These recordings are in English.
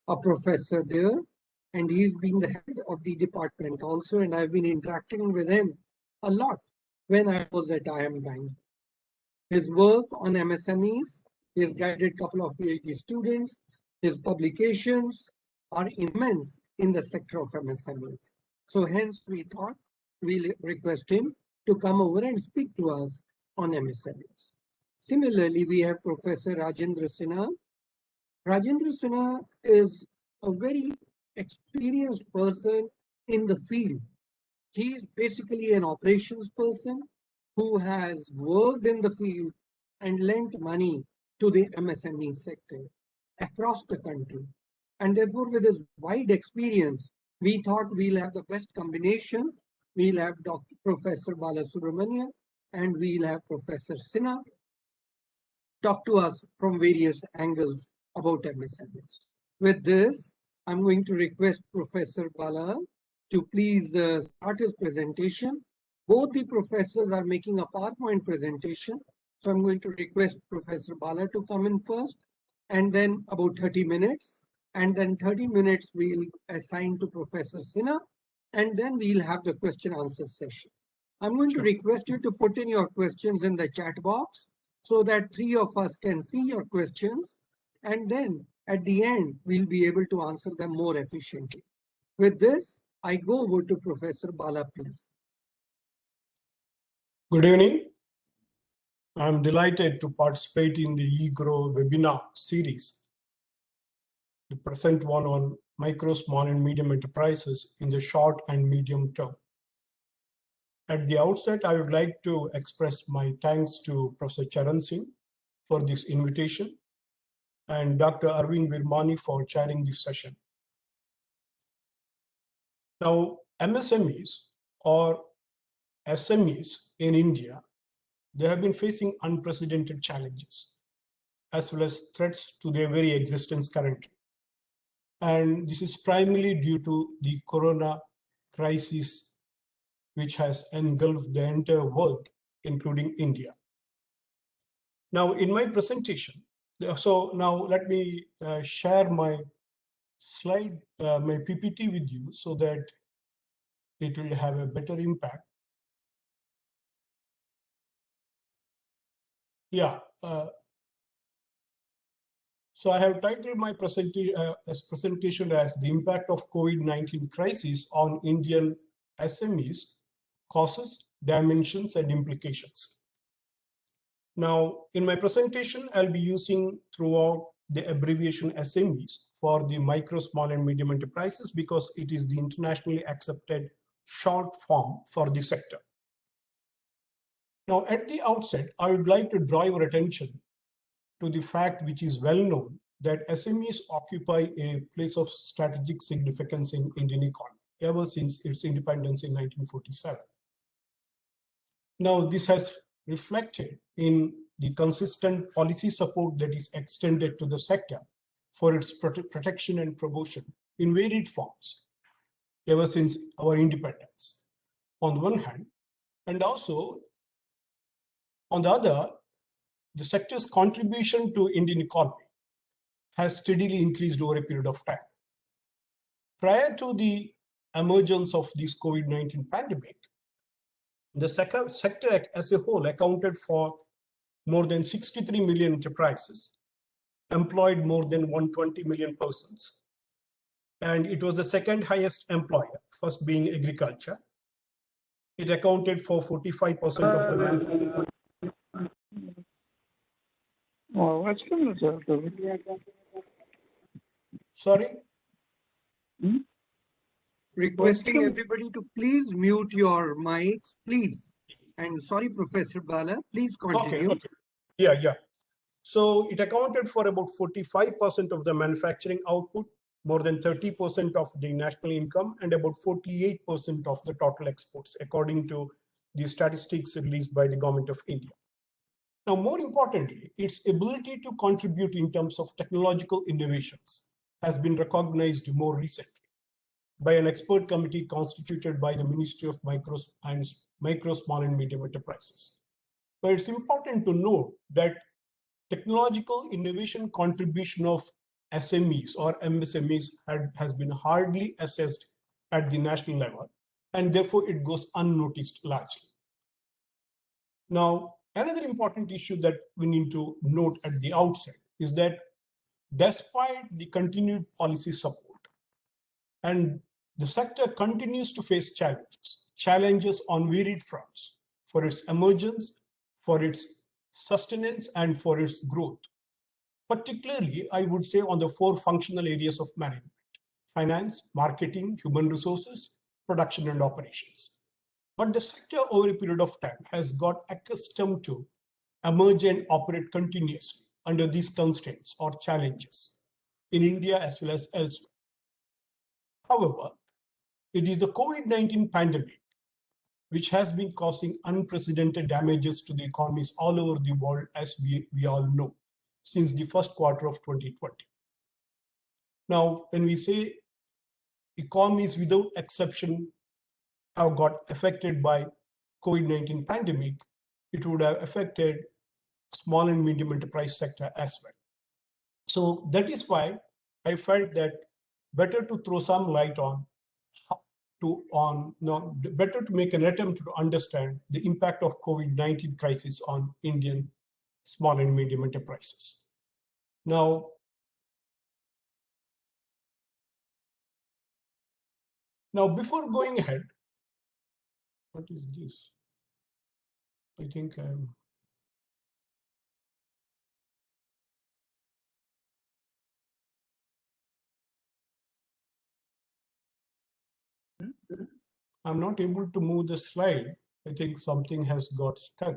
a professor there, and he's been the head of the department also, and I've been interacting with him a lot when I was at IIM Bank. His work on MSMEs, he has guided a couple of PhD students, his publications are immense in the sector of MSMEs. So hence we thought we'll request him to come over and speak to us on MSMEs. Similarly, we have Professor Rajendra Sinha. Rajendra Sinha is a very experienced person in the field. He is basically an operations person who has worked in the field and lent money to the MSME sector across the country. And therefore, with his wide experience, we thought we'll have the best combination. We'll have Dr. Professor Balasubramanian and we'll have Professor Sinha talk to us from various angles about MSMEs. With this, I'm going to request Professor Bala to please start his presentation. Both the professors are making a PowerPoint presentation. So I'm going to request Professor Bala to come in first, and then about 30 minutes. And then 30 minutes we'll assign to Professor Sinha, and then we'll have the question answer session. I'm going to request you to put in your questions in the chat box so that three of us can see your questions. And then at the end, we'll be able to answer them more efficiently. With this, I go over to Professor Bala, please. Good evening. I'm delighted to participate in the EGROW webinar series, the present one on micro, small, and medium enterprises in the short and medium term. At the outset, I would like to express my thanks to Professor Charan Singh for this invitation and Dr. Arvind Virmani for chairing this session. Now, MSMEs or SMEs in India, they have been facing unprecedented challenges as well as threats to their very existence currently. And this is primarily due to the corona crisis, which has engulfed the entire world, including India. Now, in my presentation, so now let me share my slide, my PPT with you so that it will have a better impact. Yeah. So I have titled my presentation as the impact of COVID-19 crisis on Indian SMEs, causes, dimensions, and implications. Now, in my presentation, I'll be using throughout the abbreviation SMEs for the micro, small, and medium enterprises because it is the internationally accepted short form for the sector. Now, at the outset, I would like to draw your attention to the fact which is well known that SMEs occupy a place of strategic significance in Indian economy ever since its independence in 1947. Now, this has reflected in the consistent policy support that is extended to the sector for its protection and promotion in varied forms ever since our independence, on the one hand, and also on the other, the sector's contribution to Indian economy has steadily increased over a period of time. Prior to the emergence of this COVID-19 pandemic, the sector as a whole accounted for more than 63 million enterprises, employed more than 120 million persons. And it was the second highest employer, first being agriculture. It accounted for 45% of the manufacturing. Sorry? Requesting everybody to please mute your mics, please. And sorry, Professor Bala, please continue. Okay. Yeah. So it accounted for about 45% of the manufacturing output, more than 30% of the national income, and about 48% of the total exports, according to the statistics released by the Government of India. Now, more importantly, its ability to contribute in terms of technological innovations has been recognized more recently by an expert committee constituted by the Ministry of Micro, Small, and Medium Enterprises. But it's important to note that technological innovation contribution of SMEs or MSMEs has been hardly assessed at the national level, and therefore it goes unnoticed largely. Now, another important issue that we need to note at the outset is that despite the continued policy support, and the sector continues to face challenges on varied fronts for its emergence, for its sustenance, and for its growth. Particularly, I would say on the four functional areas of management: finance, marketing, human resources, production, and operations. But the sector over a period of time has got accustomed to emerge and operate continuously under these constraints or challenges in India as well as elsewhere. However, it is the COVID-19 pandemic which has been causing unprecedented damages to the economies all over the world, as we all know, since the first quarter of 2020. Now, when we say economies without exception have got affected by COVID-19 pandemic, it would have affected small and medium enterprise sector as well. So that is why I felt that better to throw some light on better to make an attempt to understand the impact of COVID-19 crisis on Indian small and medium enterprises. Now, before going ahead, what is this? I think I'm not able to move the slide. I think something has got stuck.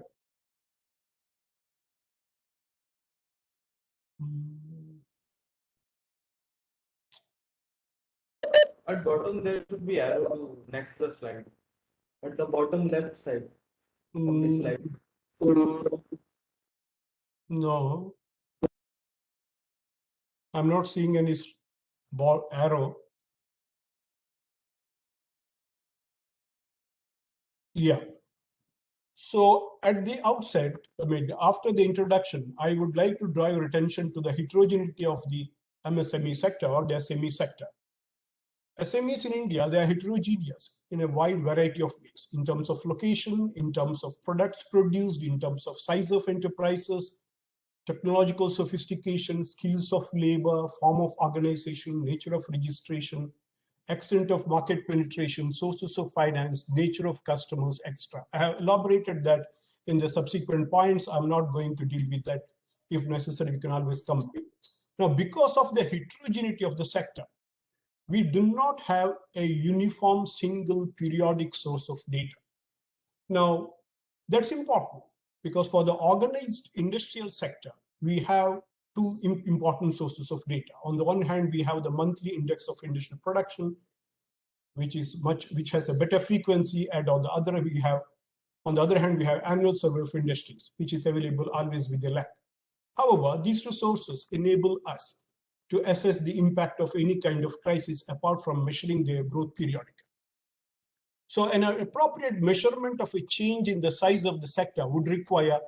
At bottom there should be arrow to next the slide. At the bottom left side of the slide. No, I'm not seeing any arrow. Yeah. So at the outset, after the introduction, I would like to draw your attention to the heterogeneity of the MSME sector or the SME sector. SMEs in India, they are heterogeneous in a wide variety of ways, in terms of location, in terms of products produced, in terms of size of enterprises, technological sophistication, skills of labor, form of organization, nature of registration, extent of market penetration, sources of finance, nature of customers, etc. I have elaborated that in the subsequent points. I'm not going to deal with that. If necessary, we can always come back. Now, because of the heterogeneity of the sector, we do not have a uniform single periodic source of data. Now, that's important because for the organized industrial sector, we have two important sources of data. On the one hand, we have the monthly index of industrial production, which has a better frequency, and on the other hand, we have annual survey of industries, which is available always with a lag. However, these two sources enable us to assess the impact of any kind of crisis apart from measuring their growth periodically. So an appropriate measurement of a change in the size of the sector would require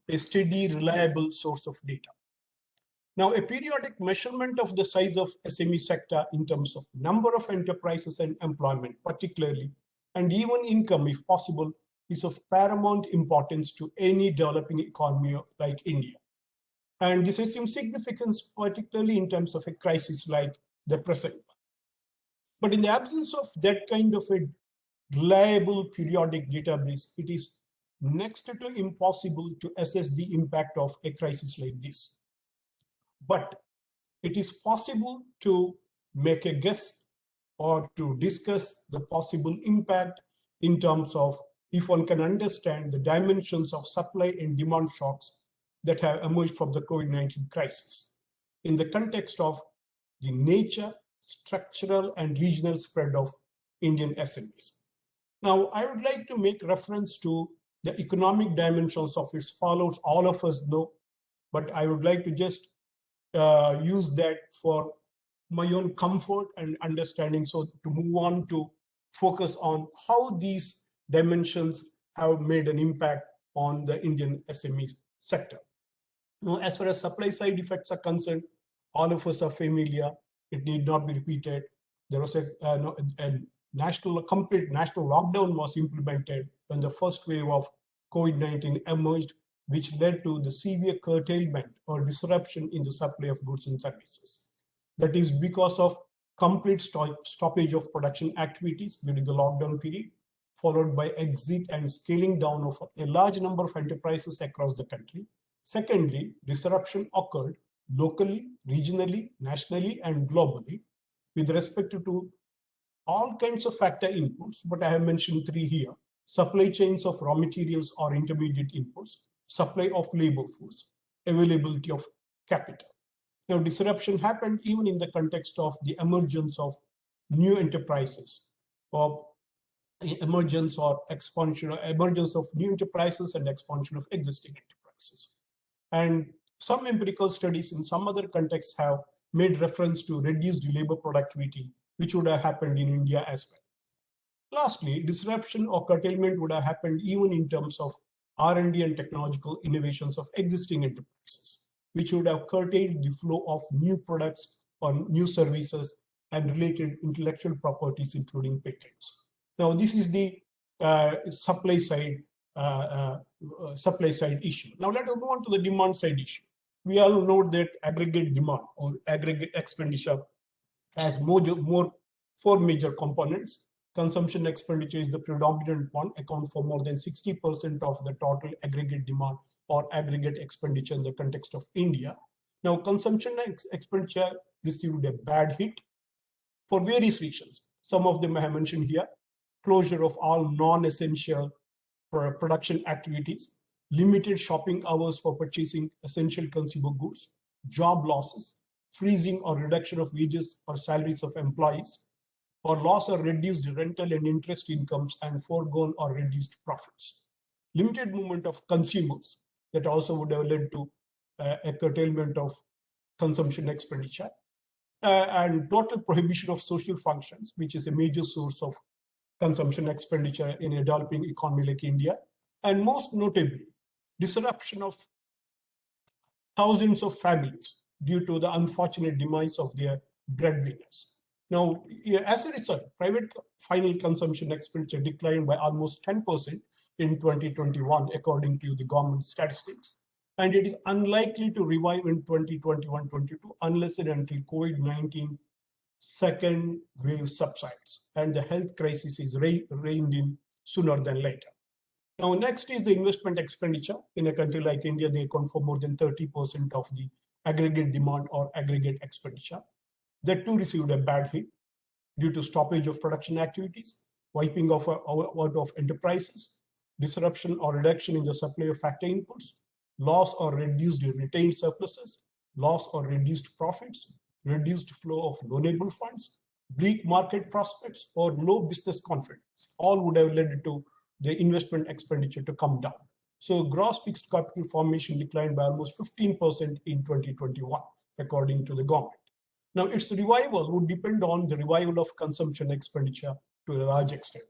a steady, reliable source of data. Now, a periodic measurement of the size of SME sector in terms of number of enterprises and employment, particularly, and even income, if possible, is of paramount importance to any developing economy like India. And this assumes significance, particularly in terms of a crisis like the present one. But in the absence of that kind of a reliable periodic database, it is next to impossible to assess the impact of a crisis like this. But it is possible to make a guess or to discuss the possible impact in terms of if one can understand the dimensions of supply and demand shocks that have emerged from the COVID-19 crisis in the context of the nature, structural, and regional spread of Indian SMEs. Now, I would like to make reference to the economic dimensions of its fallouts. All of us know, but I would like to just use that for my own comfort and understanding. So to move on to focus on how these dimensions have made an impact on the Indian SME sector. Now, as far as supply side effects are concerned, All of us are familiar. It need not be repeated. There was a complete national lockdown was implemented when the first wave of COVID-19 emerged, which led to the severe curtailment or disruption in the supply of goods and services. That is because of complete stoppage of production activities during the lockdown period, followed by exit and scaling down of a large number of enterprises across the country. Secondly, disruption occurred locally, regionally, nationally, and globally with respect to all kinds of factor inputs, but I have mentioned three here: supply chains of raw materials or intermediate inputs, supply of labor force, availability of capital. Now, disruption happened even in the context of the emergence of new enterprises, or emergence or expansion, or emergence of new enterprises and expansion of existing enterprises. And some empirical studies in some other contexts have made reference to reduced labor productivity, which would have happened in India as well. Lastly, disruption or curtailment would have happened even in terms of R&D and technological innovations of existing enterprises, which would have curtailed the flow of new products or new services and related intellectual properties, including patents. Now, this is the supply side issue. Now, let us move on to the demand side issue. We all know that aggregate demand or aggregate expenditure has four major components. Consumption expenditure is the predominant one, account for more than 60% of the total aggregate demand or aggregate expenditure in the context of India. Now, consumption expenditure received a bad hit for various reasons. Some of them I have mentioned here: closure of all non-essential production activities, limited shopping hours for purchasing essential consumer goods, job losses, freezing or reduction of wages or salaries of employees, or loss or reduced rental and interest incomes and foregone or reduced profits. Limited movement of consumers, that also would have led to a curtailment of consumption expenditure, and total prohibition of social functions, which is a major source of consumption expenditure in a developing economy like India, and most notably, disruption of thousands of families due to the unfortunate demise of their breadwinners. Now, as a result, private final consumption expenditure declined by almost 10% in 2021, according to the government statistics, and it is unlikely to revive in 2021-22 unless and until COVID-19 second wave subsides and the health crisis is reined in sooner than later. Now, next is the investment expenditure. In a country like India, they account for more than 30% of the aggregate demand or aggregate expenditure. That too received a bad hit due to stoppage of production activities, wiping out of enterprises, disruption or reduction in the supply of factor inputs, loss or reduced retained surpluses, loss or reduced profits, reduced flow of loanable funds, bleak market prospects, or low business confidence. All would have led to the investment expenditure to come down. So gross fixed capital formation declined by almost 15% in 2021, according to the government. Now, its revival would depend on the revival of consumption expenditure to a large extent.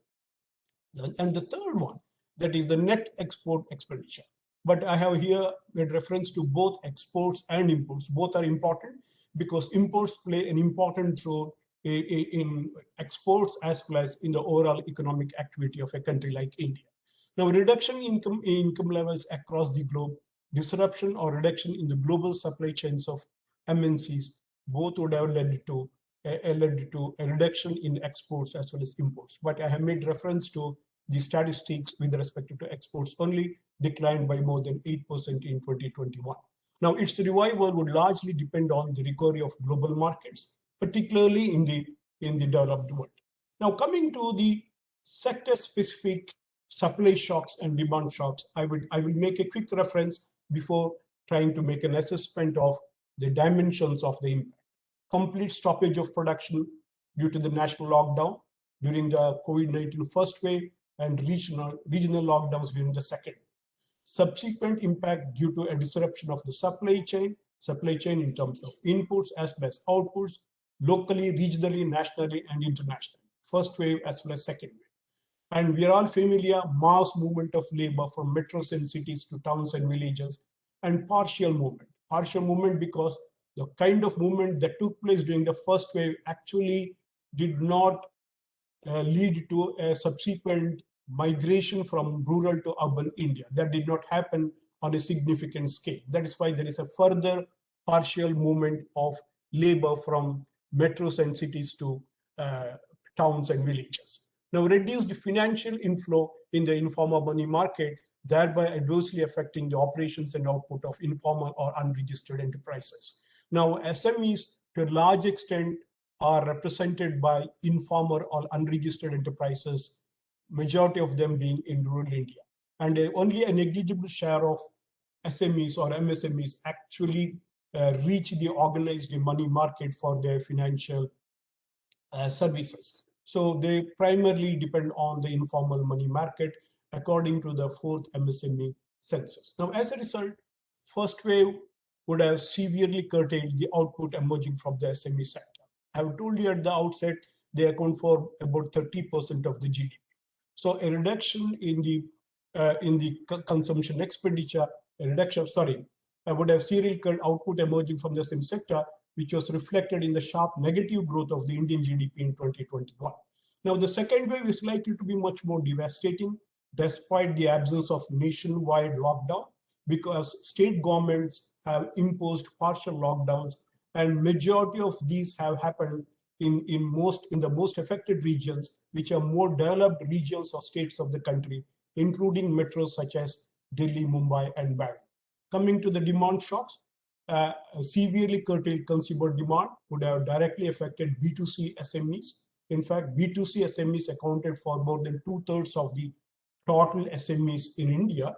And the third one, that is the net export expenditure. But I have here made reference to both exports and imports. Both are important because imports play an important role in exports as well as in the overall economic activity of a country like India. Now, reduction in income levels across the globe, disruption or reduction in the global supply chains of MNCs, both would have led to a reduction in exports as well as imports. But I have made reference to the statistics with respect to exports only declined by more than 8% in 2021. Now, its revival would largely depend on the recovery of global markets, particularly in the developed world. Now, coming to the sector-specific supply shocks and demand shocks, I will make a quick reference before trying to make an assessment of the dimensions of the impact. Complete stoppage of production due to the national lockdown during the COVID-19 first wave and regional lockdowns during the second. Subsequent impact due to a disruption of the supply chain in terms of inputs as well as outputs, locally, regionally, nationally, and internationally. First wave as well as second wave. And we are all familiar, mass movement of labor from metros and cities to towns and villages, and partial movement. Partial movement because the kind of movement that took place during the first wave actually did not lead to a subsequent migration from rural to urban India. That did not happen on a significant scale. That is why there is a further partial movement of labor from metros and cities to towns and villages. Now, reduced financial inflow in the informal money market, thereby adversely affecting the operations and output of informal or unregistered enterprises. Now, SMEs, to a large extent, are represented by informal or unregistered enterprises, majority of them being in rural India. And only a negligible share of SMEs or MSMEs actually reach the organized money market for their financial services. So they primarily depend on the informal money market according to the fourth MSME census. Now, as a result, first wave would have severely curtailed the output emerging from the SME sector. I have told you at the outset, they account for about 30% of the GDP. So a reduction in the consumption expenditure, a reduction, would have serial output emerging from the SME sector, which was reflected in the sharp negative growth of the Indian GDP in 2021. Now, the second wave is likely to be much more devastating, despite the absence of nationwide lockdown, because state governments have imposed partial lockdowns, and majority of these have happened in the most affected regions, which are more developed regions or states of the country, including metros such as Delhi, Mumbai, and Bangalore. Coming to the demand shocks, severely curtailed consumer demand would have directly affected B2C SMEs. In fact, B2C SMEs accounted for more than 2/3 of the total SMEs in India.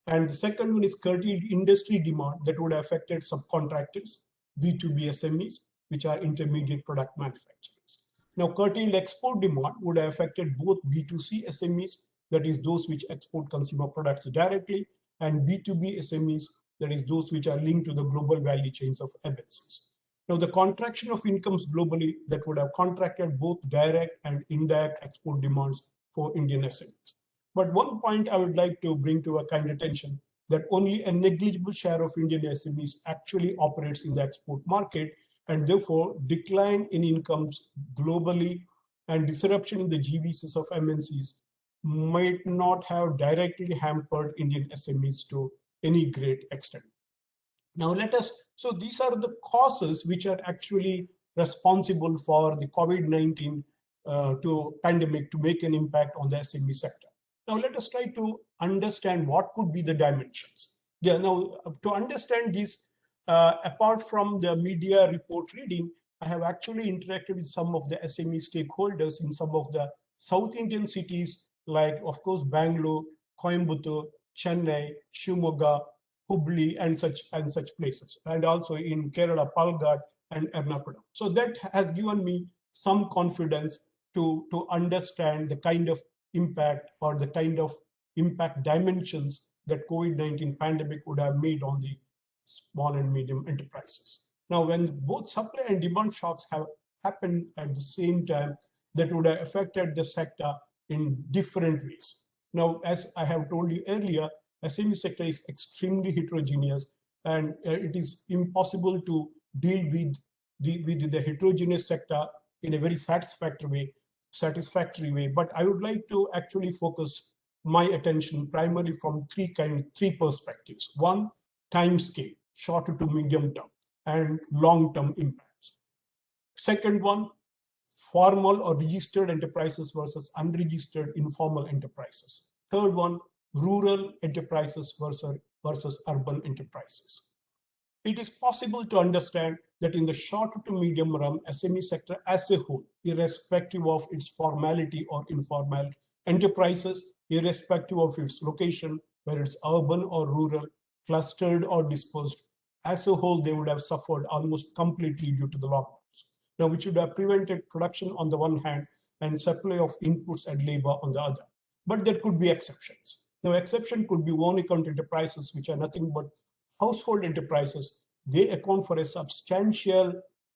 And the second one is curtailed industry demand that would have affected subcontractors, B2B SMEs, which are intermediate product manufacturers. Now, curtailed export demand would have affected both B2C SMEs, that is those which export consumer products directly, and B2B SMEs, that is those which are linked to the global value chains of MNCs. Now, the contraction of incomes globally that would have contracted both direct and indirect export demands for Indian SMEs. But one point I would like to bring to a kind attention, that only a negligible share of Indian SMEs actually operates in the export market, and therefore decline in incomes globally and disruption in the GVCs of MNCs might not have directly hampered Indian SMEs to any great extent. Now so these are the causes which are actually responsible for the COVID-19 pandemic to make an impact on the SME sector. Now let us try to understand what could be the dimensions. Yeah, now to understand this, apart from the media report reading, I have actually interacted with some of the SME stakeholders in some of the South Indian cities, like of course Bangalore, Coimbatore, Chennai, Shimoga, Hubli, and such places, and also in Kerala, Palghat, and Ernakulam. So that has given me some confidence to understand the kind of impact or the kind of impact dimensions that COVID-19 pandemic would have made on the small and medium enterprises. Now, when both supply and demand shocks have happened at the same time, that would have affected the sector in different ways. Now, as I have told you earlier, SME sector is extremely heterogeneous, and it is impossible to deal with the heterogeneous sector in a very satisfactory way. But I would like to actually focus my attention primarily from three perspectives. One, time scale, short to medium term, and long-term impacts. Second one, formal or registered enterprises versus unregistered informal enterprises. Third one, rural enterprises versus urban enterprises. It is possible to understand that in the short to medium run, SME sector as a whole, irrespective of its formality or informal enterprises, irrespective of its location, whether it's urban or rural, clustered or dispersed, as a whole, they would have suffered almost completely due to the lockdowns. Now, which would have prevented production on the one hand and supply of inputs and labor on the other. But there could be exceptions. Now, exception could be one account enterprises, which are nothing but household enterprises. They account for a substantial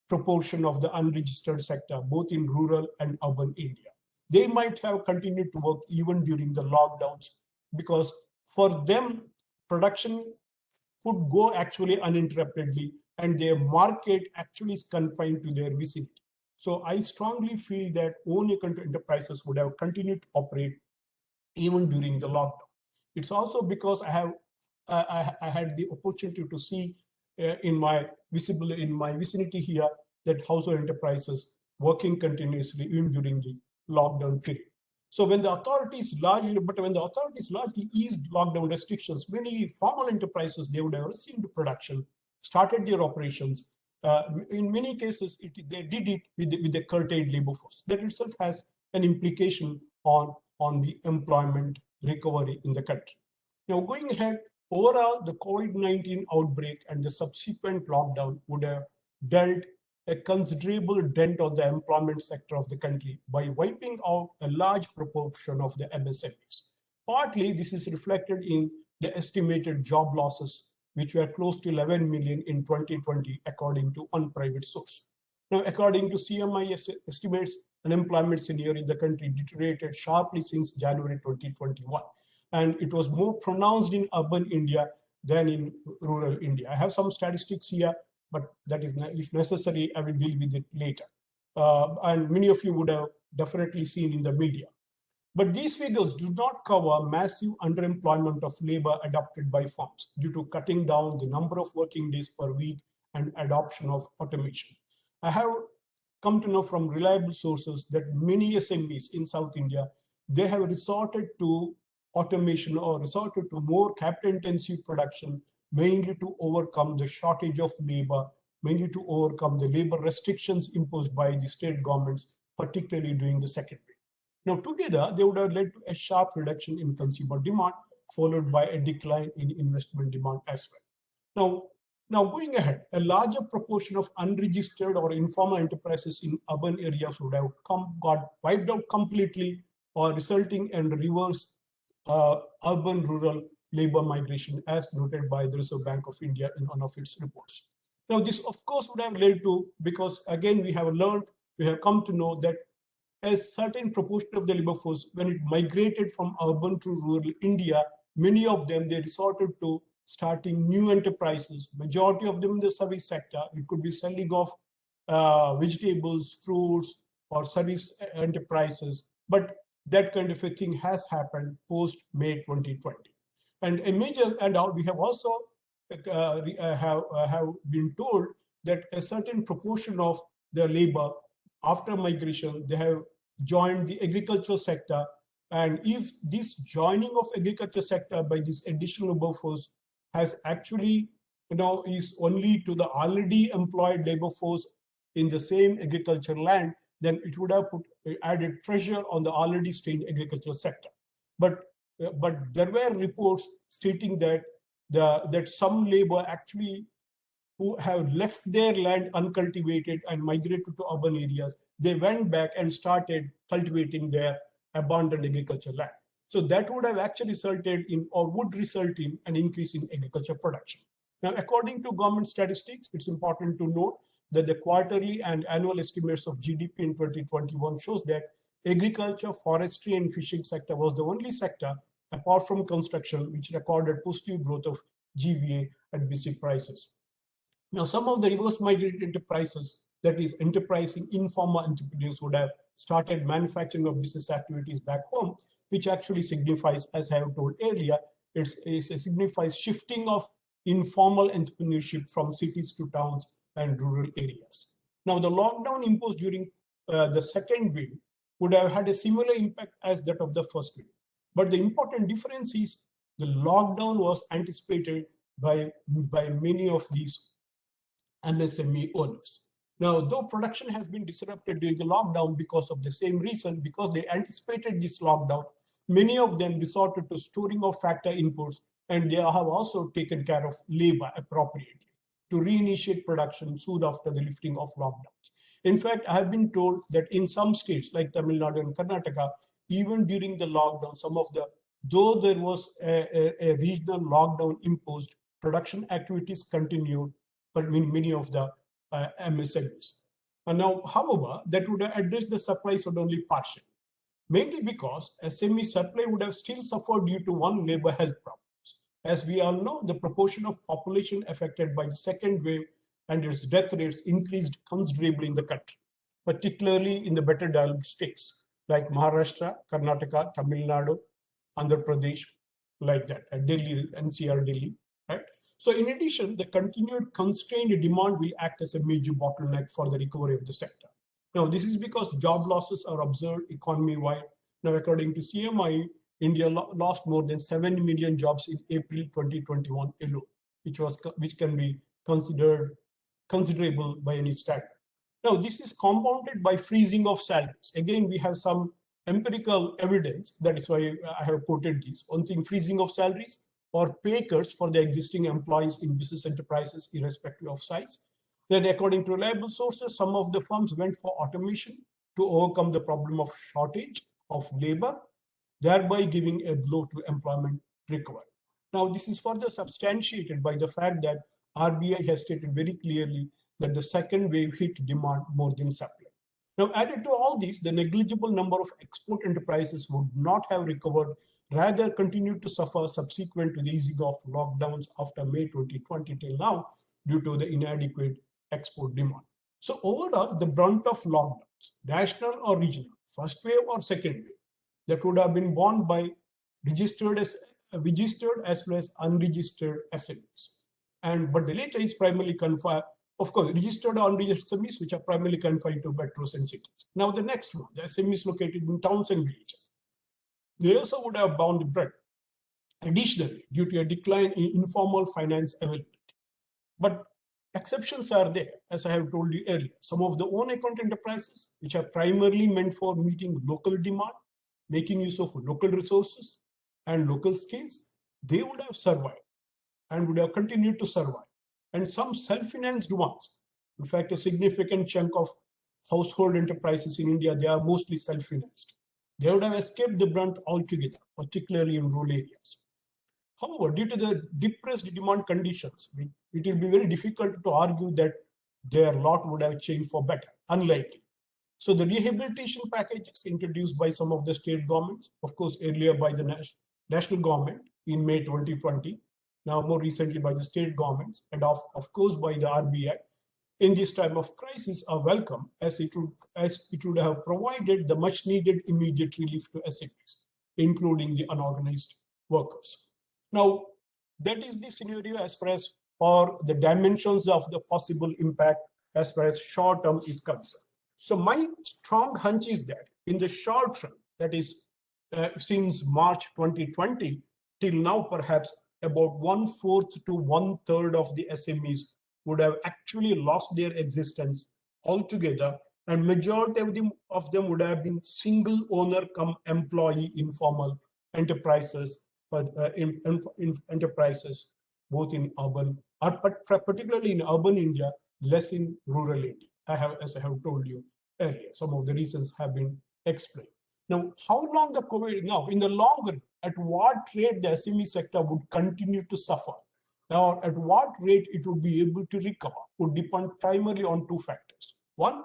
proportion of the unregistered sector, both in rural and urban India. They might have continued to work even during the lockdowns, because for them, production could go actually uninterruptedly, and their market actually is confined to their vicinity. So I strongly feel that own account enterprises would have continued to operate even during the lockdown. It's also because I had the opportunity to see in my vicinity here that household enterprises working continuously even during the lockdown period. So when the authorities largely eased lockdown restrictions, many formal enterprises, they would have resumed production, started their operations. In many cases, they did it with the curtailed labor force. That itself has an implication on the employment recovery in the country. Now, going ahead, overall, the COVID-19 outbreak and the subsequent lockdown would have dealt a considerable dent on the employment sector of the country by wiping out a large proportion of the MSMEs. Partly, this is reflected in the estimated job losses, which were close to 11 million in 2020, according to one private source. Now, according to CMI estimates, unemployment scenario in the country deteriorated sharply since January 2021. And it was more pronounced in urban India than in rural India. I have some statistics here, but that is, if necessary, I will deal with it later. And many of you would have definitely seen in the media. But these figures do not cover massive underemployment of labor adopted by firms due to cutting down the number of working days per week and adoption of automation. I have come to know from reliable sources that many SMEs in South India, they have resorted to automation or resorted to more capital-intensive production, mainly to overcome the shortage of labor, mainly to overcome the labor restrictions imposed by the state governments, particularly during the second wave. Now, together, they would have led to a sharp reduction in consumer demand, followed by a decline in investment demand as well. Now going ahead, a larger proportion of unregistered or informal enterprises in urban areas would have got wiped out completely, or resulting in reverse urban-rural labor migration, as noted by the Reserve Bank of India in one of its reports. Now, this, of course, would have led to, because again, we have come to know that a certain proportion of the labor force, when it migrated from urban to rural India, many of them, they resorted to starting new enterprises, majority of them in the service sector. It could be selling of vegetables, fruits, or service enterprises. But that kind of a thing has happened post May 2020. And a major, and we have also have been told that a certain proportion of the labor after migration, they have joined the agricultural sector. And if this joining of agriculture sector by this additional labor force has actually, is only to the already employed labor force in the same agriculture land, then it would have added pressure on the already strained agricultural sector. But there were reports stating that that some labor actually who have left their land uncultivated and migrated to urban areas, they went back and started cultivating their abandoned agriculture land. So that would have actually resulted in, or would result in, an increase in agriculture production. Now, according to government statistics, it's important to note that the quarterly and annual estimates of GDP in 2021 shows that agriculture, forestry, and fishing sector was the only sector, apart from construction, which recorded positive growth of GVA at basic prices. Now, some of the reverse migrated enterprises, that is, enterprising informal entrepreneurs, would have started manufacturing of business activities back home, which actually signifies, as I have told earlier, it signifies shifting of informal entrepreneurship from cities to towns and rural areas. Now, the lockdown imposed during the second wave would have had a similar impact as that of the first wave. But the important difference is the lockdown was anticipated by many of these MSME owners. Now, though production has been disrupted during the lockdown because of the same reason, because they anticipated this lockdown, many of them resorted to storing of factor inputs, and they have also taken care of labor appropriately to reinitiate production soon after the lifting of lockdowns. In fact, I have been told that in some states like Tamil Nadu and Karnataka, even during the lockdown, though there was a regional lockdown imposed, production activities continued, but many of the MSMEs. And now, however, that would have addressed the supply side only partially, mainly because SME supply would have still suffered due to one, labor health problems. As we all know, the proportion of population affected by the second wave and its death rates increased considerably in the country, particularly in the better developed states like Maharashtra, Karnataka, Tamil Nadu, Andhra Pradesh, like that, at Delhi, NCR Delhi, right? So in addition, the continued constrained demand will act as a major bottleneck for the recovery of the sector. Now, this is because job losses are observed economy-wide. Now, according to CMI, India lost more than 7 million jobs in April 2021 alone, which can be considered considerable by any standard. Now, this is compounded by freezing of salaries. Again, we have some empirical evidence. That is why I have quoted this. One thing, freezing of salaries or pay cuts for the existing employees in business enterprises, irrespective of size. Then, according to reliable sources, some of the firms went for automation to overcome the problem of shortage of labor, thereby giving a blow to employment recovery. Now, this is further substantiated by the fact that RBI has stated very clearly that the second wave hit demand more than supply. Now, added to all this, the negligible number of export enterprises would not have recovered, rather continued to suffer subsequent to the easing of lockdowns after May 2020 till now due to the inadequate export demand. So overall, the brunt of lockdowns, national or regional, first wave or second wave, that would have been borne by registered as well as unregistered SMEs. But the latter is primarily confined, of course, registered or unregistered SMEs, which are primarily confined to metros and cities. Now, the next one, the SMEs located in towns and villages. They also would have borne the brunt, additionally, due to a decline in informal finance availability. But exceptions are there, as I have told you earlier. Some of the own account enterprises, which are primarily meant for meeting local demand, making use of local resources and local skills, they would have survived and would have continued to survive. And some self-financed ones, in fact, a significant chunk of household enterprises in India, they are mostly self-financed. They would have escaped the brunt altogether, particularly in rural areas. However, due to the depressed demand conditions, it will be very difficult to argue that their lot would have changed for better, unlikely. So the rehabilitation packages introduced by some of the state governments, of course, earlier by the national government in May 2020, now more recently by the state governments, and of course by the RBI, in this time of crisis are welcome, as it would have provided the much needed immediate relief to SMEs, including the unorganized workers. Now, that is the scenario as far as, or the dimensions of the possible impact as far as short term is concerned. So my strong hunch is that in the short run, that is since March 2020 till now, perhaps about 1/4 to 1/3 of the SMEs would have actually lost their existence altogether, and majority of them would have been single owner come employee informal enterprises, but in enterprises both in urban, particularly in urban India, less in rural India. As I have told you earlier, some of the reasons have been explained. Now, how long the COVID, now in the long run, at what rate the SME sector would continue to suffer, or at what rate it would be able to recover, would depend primarily on two factors. One,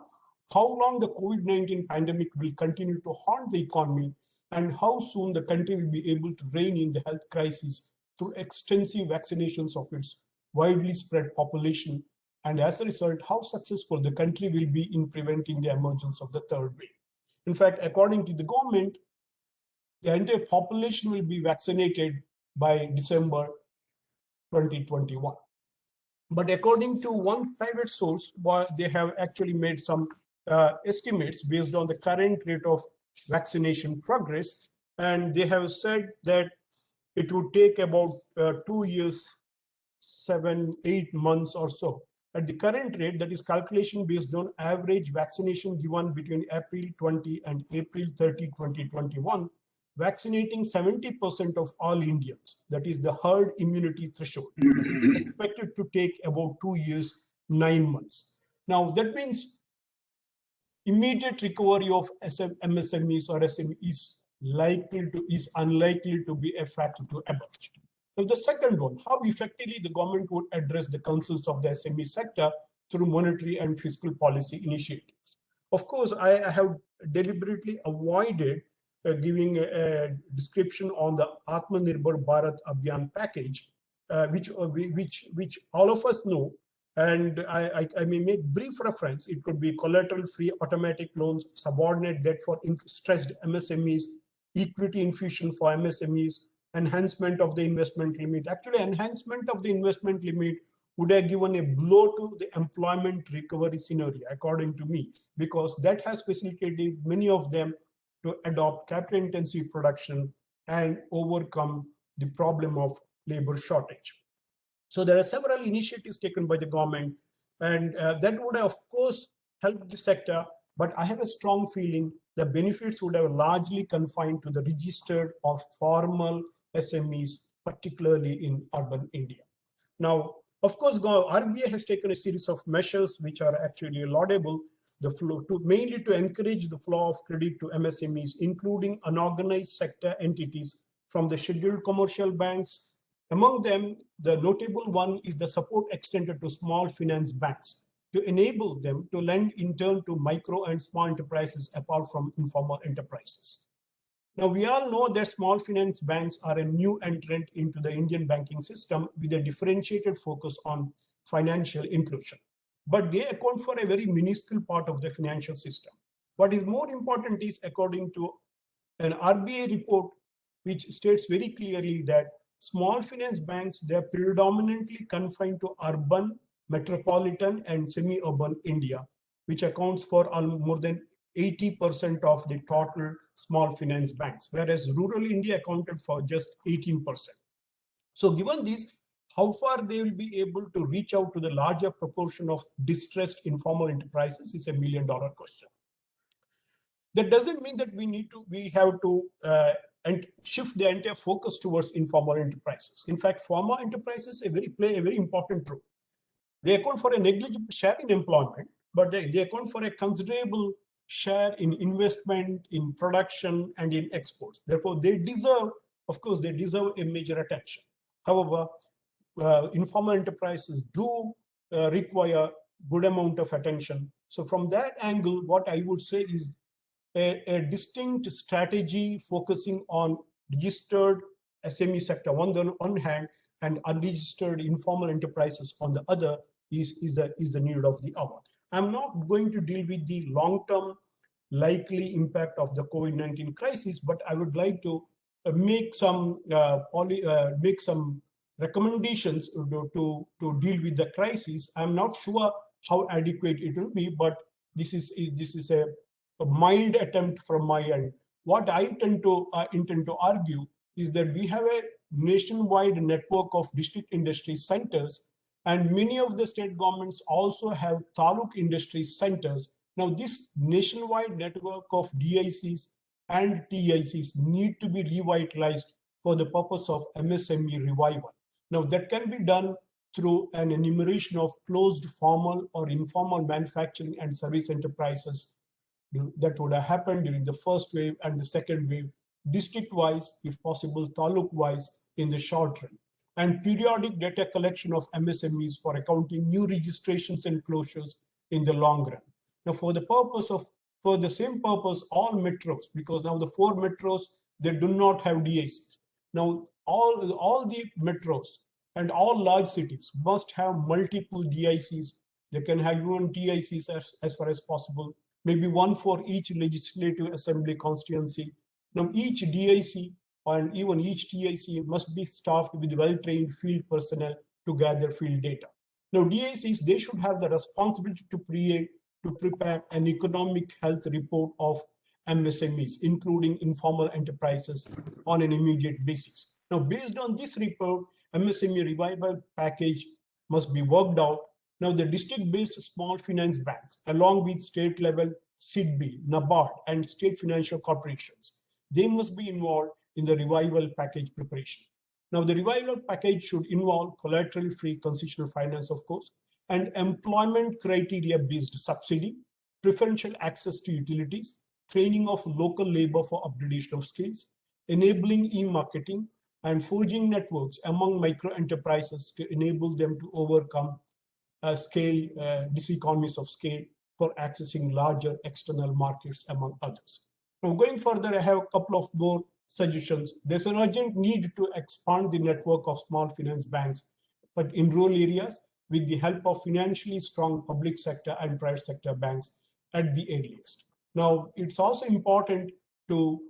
how long the COVID-19 pandemic will continue to haunt the economy, and how soon the country will be able to rein in the health crisis through extensive vaccinations of its widely spread population, and as a result, how successful the country will be in preventing the emergence of the third wave. In fact, according to the government, the entire population will be vaccinated by December 2021. But according to one private source, they have actually made some estimates based on the current rate of vaccination progress, and they have said that it would take about 2 years, 7-8 months or so. At the current rate, that is calculation based on average vaccination given between April 20 and April 30, 2021, vaccinating 70% of all Indians, that is the herd immunity threshold, is expected to take about 2 years, 9 months. Now, that means immediate recovery of MSMEs or SMEs is unlikely to be a factor to emerge. Now, the second one, how effectively the government would address the concerns of the SME sector through monetary and fiscal policy initiatives. Of course, I have deliberately avoided giving a description on the Atmanirbhar Bharat Abhiyan package, which all of us know And I may make brief reference. It could be collateral-free automatic loans, subordinate debt for stressed MSMEs, equity infusion for MSMEs, enhancement of the investment limit. Actually, enhancement of the investment limit would have given a blow to the employment recovery scenario, according to me, because that has facilitated many of them to adopt capital-intensive production and overcome the problem of labor shortage. So there are several initiatives taken by the government, and that would have, of course, helped the sector. But I have a strong feeling the benefits would have largely confined to the registered or formal SMEs, particularly in urban India. Now, of course, RBI has taken a series of measures which are actually laudable. The flow mainly to encourage the flow of credit to MSMEs, including unorganized sector entities from the scheduled commercial banks. Among them, the notable one is the support extended to small finance banks to enable them to lend in turn to micro and small enterprises apart from informal enterprises. Now, we all know that small finance banks are a new entrant into the Indian banking system with a differentiated focus on financial inclusion. But they account for a very minuscule part of the financial system. What is more important is, according to an RBI report, which states very clearly that small finance banks, they are predominantly confined to urban, metropolitan, and semi-urban India, which accounts for more than 80% of the total small finance banks, whereas rural India accounted for just 18%. So given this, how far they will be able to reach out to the larger proportion of distressed informal enterprises is $1 million question. That doesn't mean that we have to and shift the entire focus towards informal enterprises. In fact, formal enterprises play a very important role. They account for a negligible share in employment, but they account for a considerable share in investment, in production, and in exports. Therefore, they deserve, of course, they deserve a major attention. However, informal enterprises do require good amount of attention. So from that angle, what I would say is a distinct strategy focusing on registered SME sector on the one hand and unregistered informal enterprises on the other is the need of the hour. I'm not going to deal with the long-term likely impact of the COVID-19 crisis, but I would like to make some recommendations to deal with the crisis. I'm not sure how adequate it will be, but this is a mild attempt from my end. What I intend to argue is that we have a nationwide network of district industry centers, and many of the state governments also have taluk industry centers. Now, this nationwide network of DICs and TICs need to be revitalized for the purpose of MSME revival. Now, that can be done through an enumeration of closed formal or informal manufacturing and service enterprises that would have happened during the first wave and the second wave, district-wise, if possible, taluk-wise in the short run, and periodic data collection of MSMEs for accounting new registrations and closures in the long run. Now, for the same purpose, all metros, because now the 4 metros, they do not have DICs. Now, all the metros and all large cities must have multiple DICs. They can have even TICs as far as possible, maybe one for each legislative assembly constituency. Now, each DIC and even each TIC must be staffed with well-trained field personnel to gather field data. Now, DICs, they should have the responsibility to prepare an economic health report of MSMEs, including informal enterprises, on an immediate basis. Now, based on this report, MSME revival package must be worked out. Now, the district-based small finance banks, along with state-level SIDBI, NABARD, and state financial corporations, they must be involved in the revival package preparation. Now, the revival package should involve collateral-free concessional finance, of course, and employment criteria-based subsidy, preferential access to utilities, training of local labor for upgradation of skills, enabling e-marketing, and forging networks among micro enterprises to enable them to overcome diseconomies of scale for accessing larger external markets, among others. Now, going further, I have a couple of more suggestions. There's an urgent need to expand the network of small finance banks, but in rural areas with the help of financially strong public sector and private sector banks at the earliest. Now, it's also important to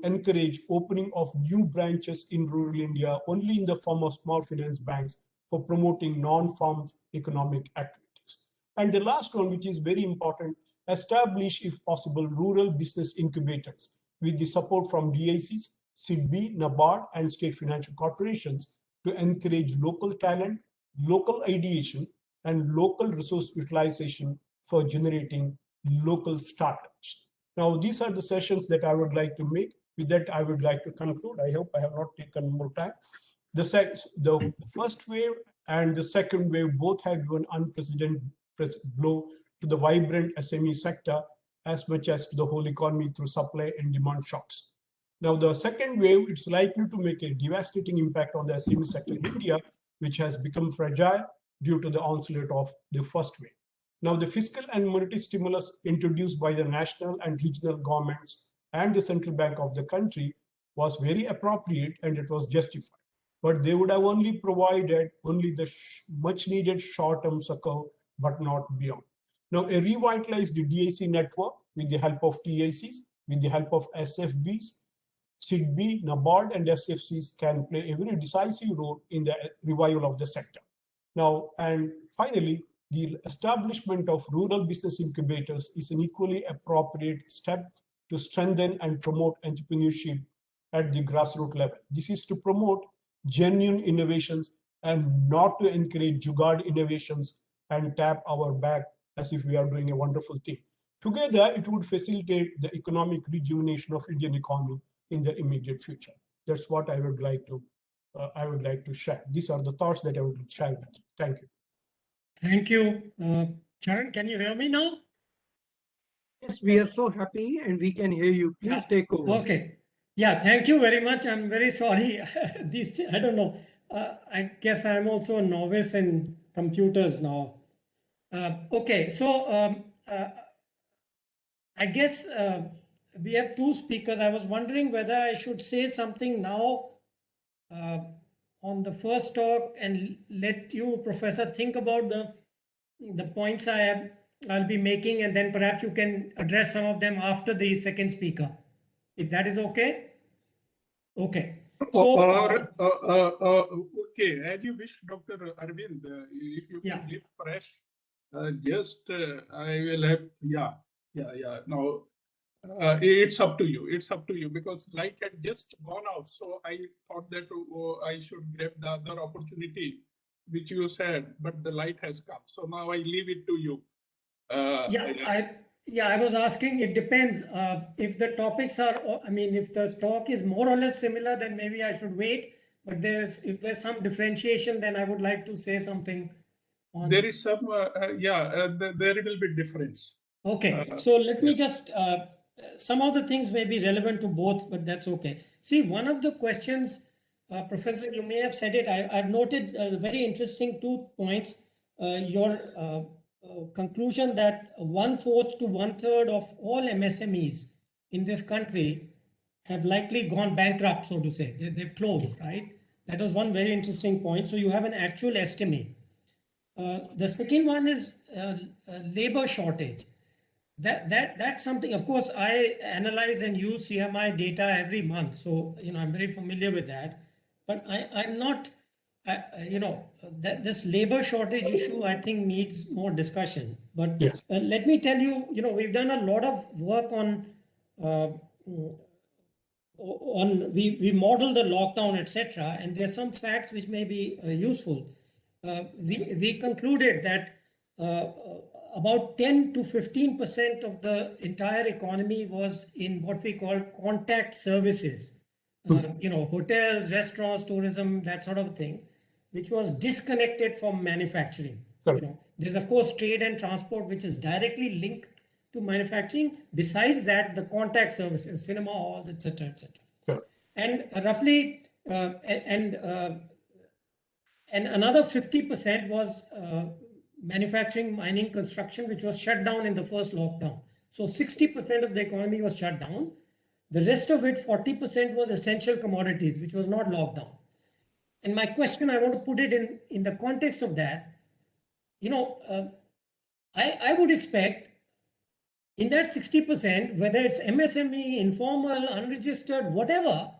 encourage opening of new branches in rural India only in the form of small finance banks for promoting non-farm economic activities. And the last one, which is very important, establish, if possible, rural business incubators with the support from DICs, SIDBI, NABARD, and state financial corporations to encourage local talent, local ideation, and local resource utilization for generating local startups. Now, these are the sessions that I would like to make. With that, I would like to conclude. I hope I have not taken more time. The first wave and the second wave both have given unprecedented blow to the vibrant SME sector as much as to the whole economy through supply and demand shocks. Now, the second wave, it's likely to make a devastating impact on the SME sector in India, which has become fragile due to the onslaught of the first wave. Now, the fiscal and monetary stimulus introduced by the national and regional governments and the central bank of the country was very appropriate and it was justified. But they would have only provided only the much needed short-term succor, but not beyond. Now, a revitalized DIC network with the help of TICs, with the help of SFBs, SIDBI, NABARD, and SFCs can play a very decisive role in the revival of the sector. Now, and finally, the establishment of rural business incubators is an equally appropriate step to strengthen and promote entrepreneurship at the grassroots level. This is to promote genuine innovations and not to encourage jugaad innovations and tap our back as if we are doing a wonderful thing. Together, it would facilitate the economic rejuvenation of Indian economy in the immediate future. That's what I would like to share. These are the thoughts that I would share with you. Thank you. Thank you. Charan, can you hear me now? Yes, we are so happy and we can hear you. Please take over. Okay. Yeah, thank you very much. I'm very sorry. I don't know. I guess I'm also a novice in computers now. Okay, so I guess we have two speakers. I was wondering whether I should say something now on the first talk and let you, Professor, think about the points I'll be making, and then perhaps you can address some of them after the second speaker, if that is okay. Okay. So, okay, as you wish, Dr. Arvind, if you can give fresh, I will have, Now, it's up to you. It's up to you because light had just gone off. So I thought that I should grab the other opportunity, which you said, but the light has come. So now I leave it to you. I was asking, it depends. If the topics are, if the talk is more or less similar, then maybe I should wait. But if there's some differentiation, then I would like to say something. There is some, there will be difference. Okay, so let me just, some of the things may be relevant to both, but that's okay. See, one of the questions, Professor, you may have said it, I've noted very interesting 2 points. Your conclusion that 1/4 to 1/3 of all MSMEs in this country have likely gone bankrupt, so to say. They've closed, right? That was one very interesting point. So you have an actual estimate. The second one is labor shortage. That's something, of course, I analyze and use CMI data every month. So, I'm very familiar with that. But I'm not, this labor shortage issue, I think, needs more discussion. But yes. Let me tell you, we've done a lot of work on we modeled the lockdown, etc. And there's some facts which may be useful. We concluded that about 10 to 15% of the entire economy was in what we call contact services, hotels, restaurants, tourism, that sort of thing, which was disconnected from manufacturing. There's of course trade and transport, which is directly linked to manufacturing. Besides that, the contact services, cinema halls, etc., etc. And roughly, and another 50% was manufacturing, mining, construction, which was shut down in the first lockdown. So 60% of the economy was shut down. The rest of it, 40%, was essential commodities, which was not locked down. And my question, I want to put it in the context of that. I would expect in that 60%, whether it's MSME, informal, unregistered, whatever,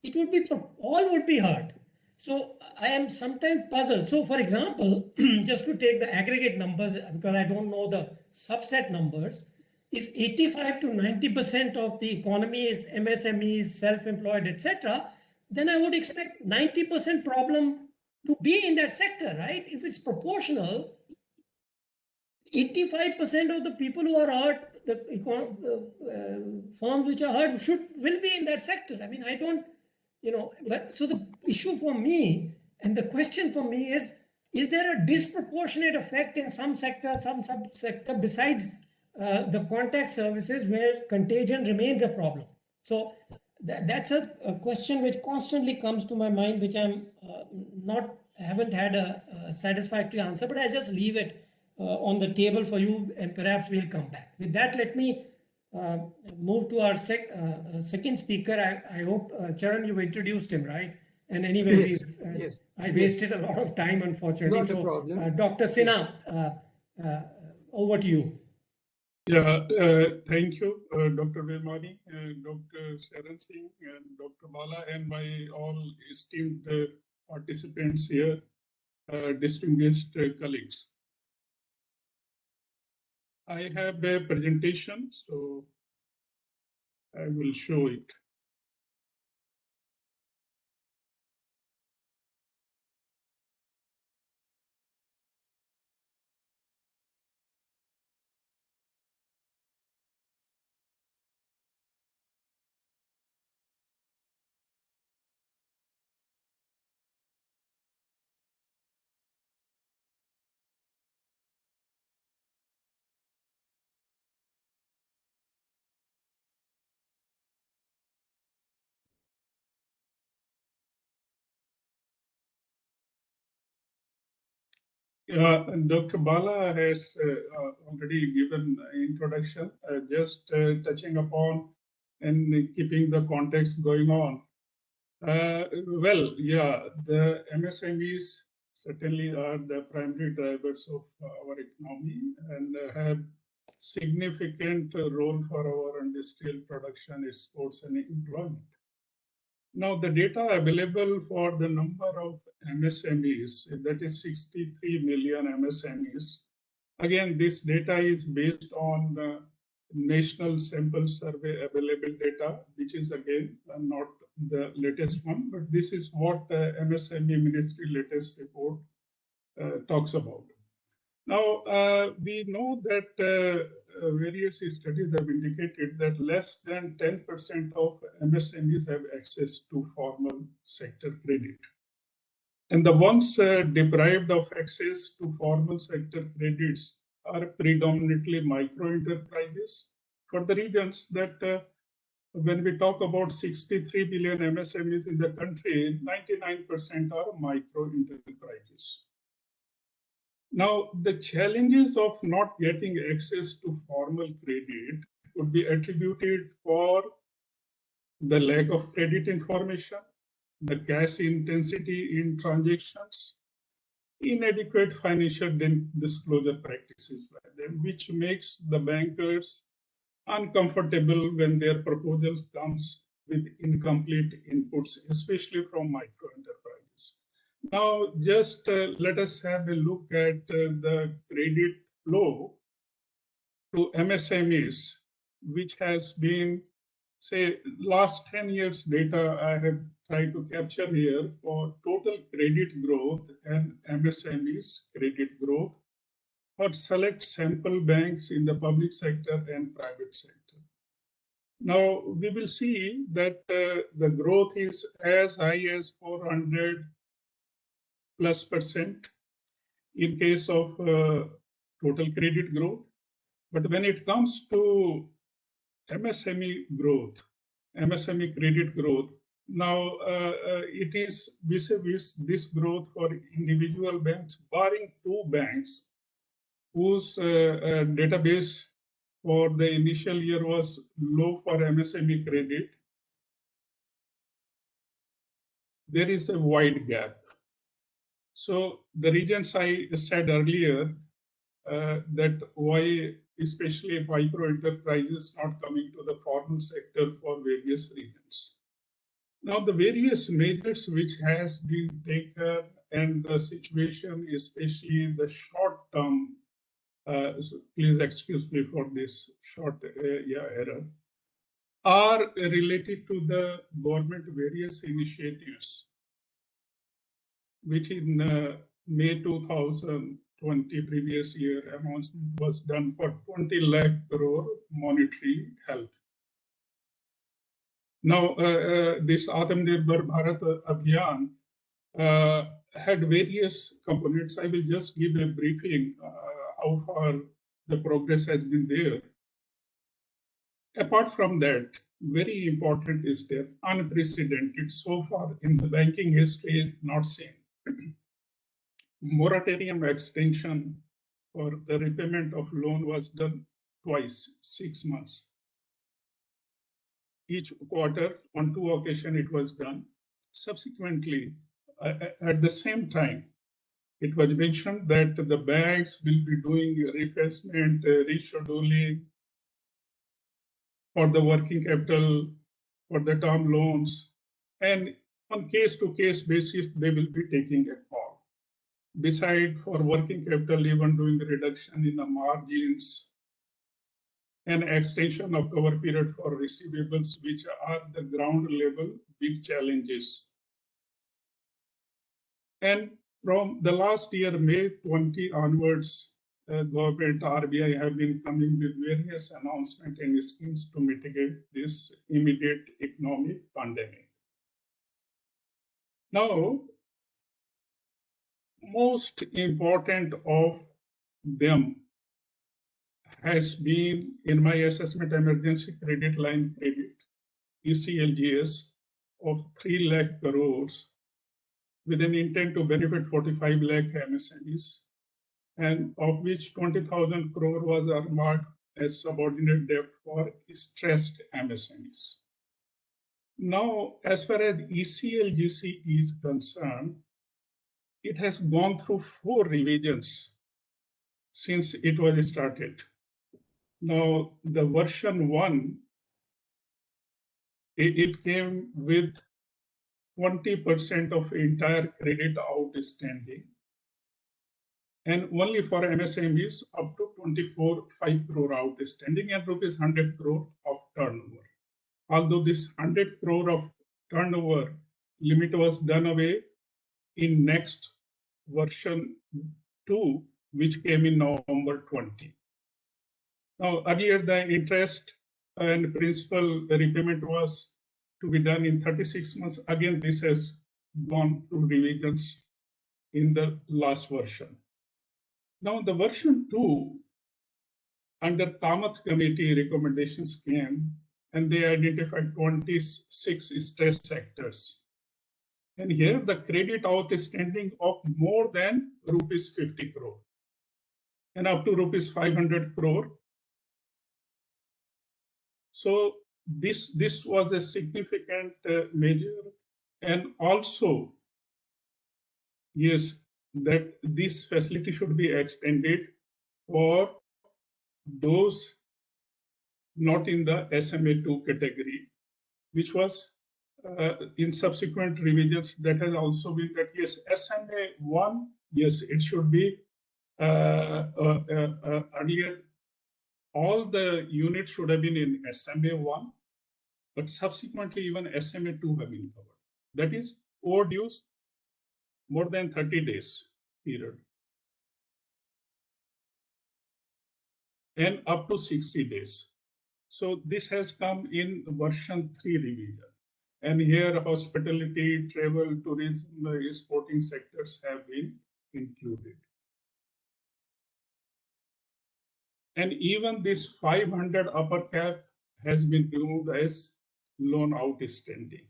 it would be all would be hurt. So I am sometimes puzzled. So for example, just to take the aggregate numbers, because I don't know the subset numbers, if 85 to 90% of the economy is MSMEs, self-employed, etc., then I would expect 90% problem to be in that sector, right? If it's proportional, 85% of the people who are hurt, the firms which are hurt will be in that sector. I mean, I don't, but so the issue for me and the question for me is there a disproportionate effect in some sector, some subsector besides the contact services where contagion remains a problem? So that's a question which constantly comes to my mind, which I'm haven't had a satisfactory answer, but I just leave it on the table for you, and perhaps we'll come back. With that, let me move to our second speaker. I hope, Charan, you introduced him, right? And anyway, yes, I wasted a lot of time, unfortunately. Not a problem. Dr. Sinha, over to you. Yeah, thank you, Dr. Vemani, Dr. Sharan Singh, and Dr. Bala, and my all esteemed participants here, distinguished colleagues. I have a presentation, so I will show it. Dr. Bala has already given introduction, just touching upon and keeping the context going on. Well, yeah, the MSMEs certainly are the primary drivers of our economy and have significant role for our industrial production, exports, and employment. Now, the data available for the number of MSMEs, that is 63 million MSMEs. Again, this data is based on the National Sample Survey available data, which is again not the latest one, but this is what the MSME Ministry latest report talks about. Now, we know that various studies have indicated that less than 10% of MSMEs have access to formal sector credit. And the ones deprived of access to formal sector credits are predominantly micro enterprises for the reasons that when we talk about 63 billion MSMEs in the country, 99% are micro enterprises. Now, the challenges of not getting access to formal credit could be attributed for the lack of credit information, the cash intensity in transactions, inadequate financial disclosure practices, which makes the bankers uncomfortable when their proposals comes with incomplete inputs, especially from micro enterprises. Now, just let us have a look at the credit flow to MSMEs, which has been, say, last 10 years data I have tried to capture here for total credit growth and MSMEs credit growth for select sample banks in the public sector and private sector. Now, we will see that the growth is as high as 400+% in case of total credit growth. But when it comes to MSME growth, MSME credit growth, now it is vis-a-vis this growth for individual banks, barring two banks whose database for the initial year was low for MSME credit. There is a wide gap. So the reasons I said earlier that why especially micro enterprises not coming to the formal sector for various reasons. Now the various measures which has been taken and the situation, especially the short term, so please excuse me for this short error, are related to the government various initiatives, which in May 2020 previous year announcement was done for 20 lakh crore monetary help. Now this Atmanirbhar Bharat Abhiyan had various components. I will just give a briefing how far the progress has been there. Apart from that, very important is there, unprecedented so far in the banking history, not seen. Moratorium extension for the repayment of loan was done twice, 6 months. Each quarter, on 2 occasions, it was done. Subsequently, at the same time, it was mentioned that the banks will be doing replacement, rescheduling for the working capital, for the term loans, and on case-to-case basis, they will be taking a call. Beside for working capital, even doing reduction in the margins and extension of cover period for receivables, which are the ground level big challenges. And from the last year, May 20 onwards, government RBI have been coming with various announcements and schemes to mitigate this immediate economic pandemic. Now, most important of them has been, in my assessment, emergency credit line credit, ECLGS, of 3 lakh crores with an intent to benefit 45 lakh MSMEs, and of which 20,000 crore was earmarked as subordinate debt for stressed MSMEs. Now, as far as ECLGC is concerned, it has gone through 4 revisions since it was started. Now, the version 1, it came with 20% of entire credit outstanding, and only for MSMEs up to 24.5 crore outstanding and rupees 100 crore of turnover. Although this 100 crore of turnover limit was done away in next version 2, which came in November 20. Now, earlier the interest and principal repayment was to be done in 36 months. Again, this has gone through revisions in the last version. Now, the version 2, under Kamath Committee recommendations came, and they identified 26 stress sectors. And here the credit outstanding of more than rupees 50 crore and up to rupees 500 crore. So this was a significant measure, and also, yes, that this facility should be extended for those not in the SMA2 category, which was in subsequent revisions that has also been that, yes, SMA1, yes, it should be earlier, all the units should have been in SMA1, but subsequently even SMA2 have been covered. That is overdues more than 30 days period and up to 60 days. So this has come in version 3 revision. And here hospitality, travel, tourism, sporting sectors have been included. And even this 500 upper cap has been removed as loan outstanding.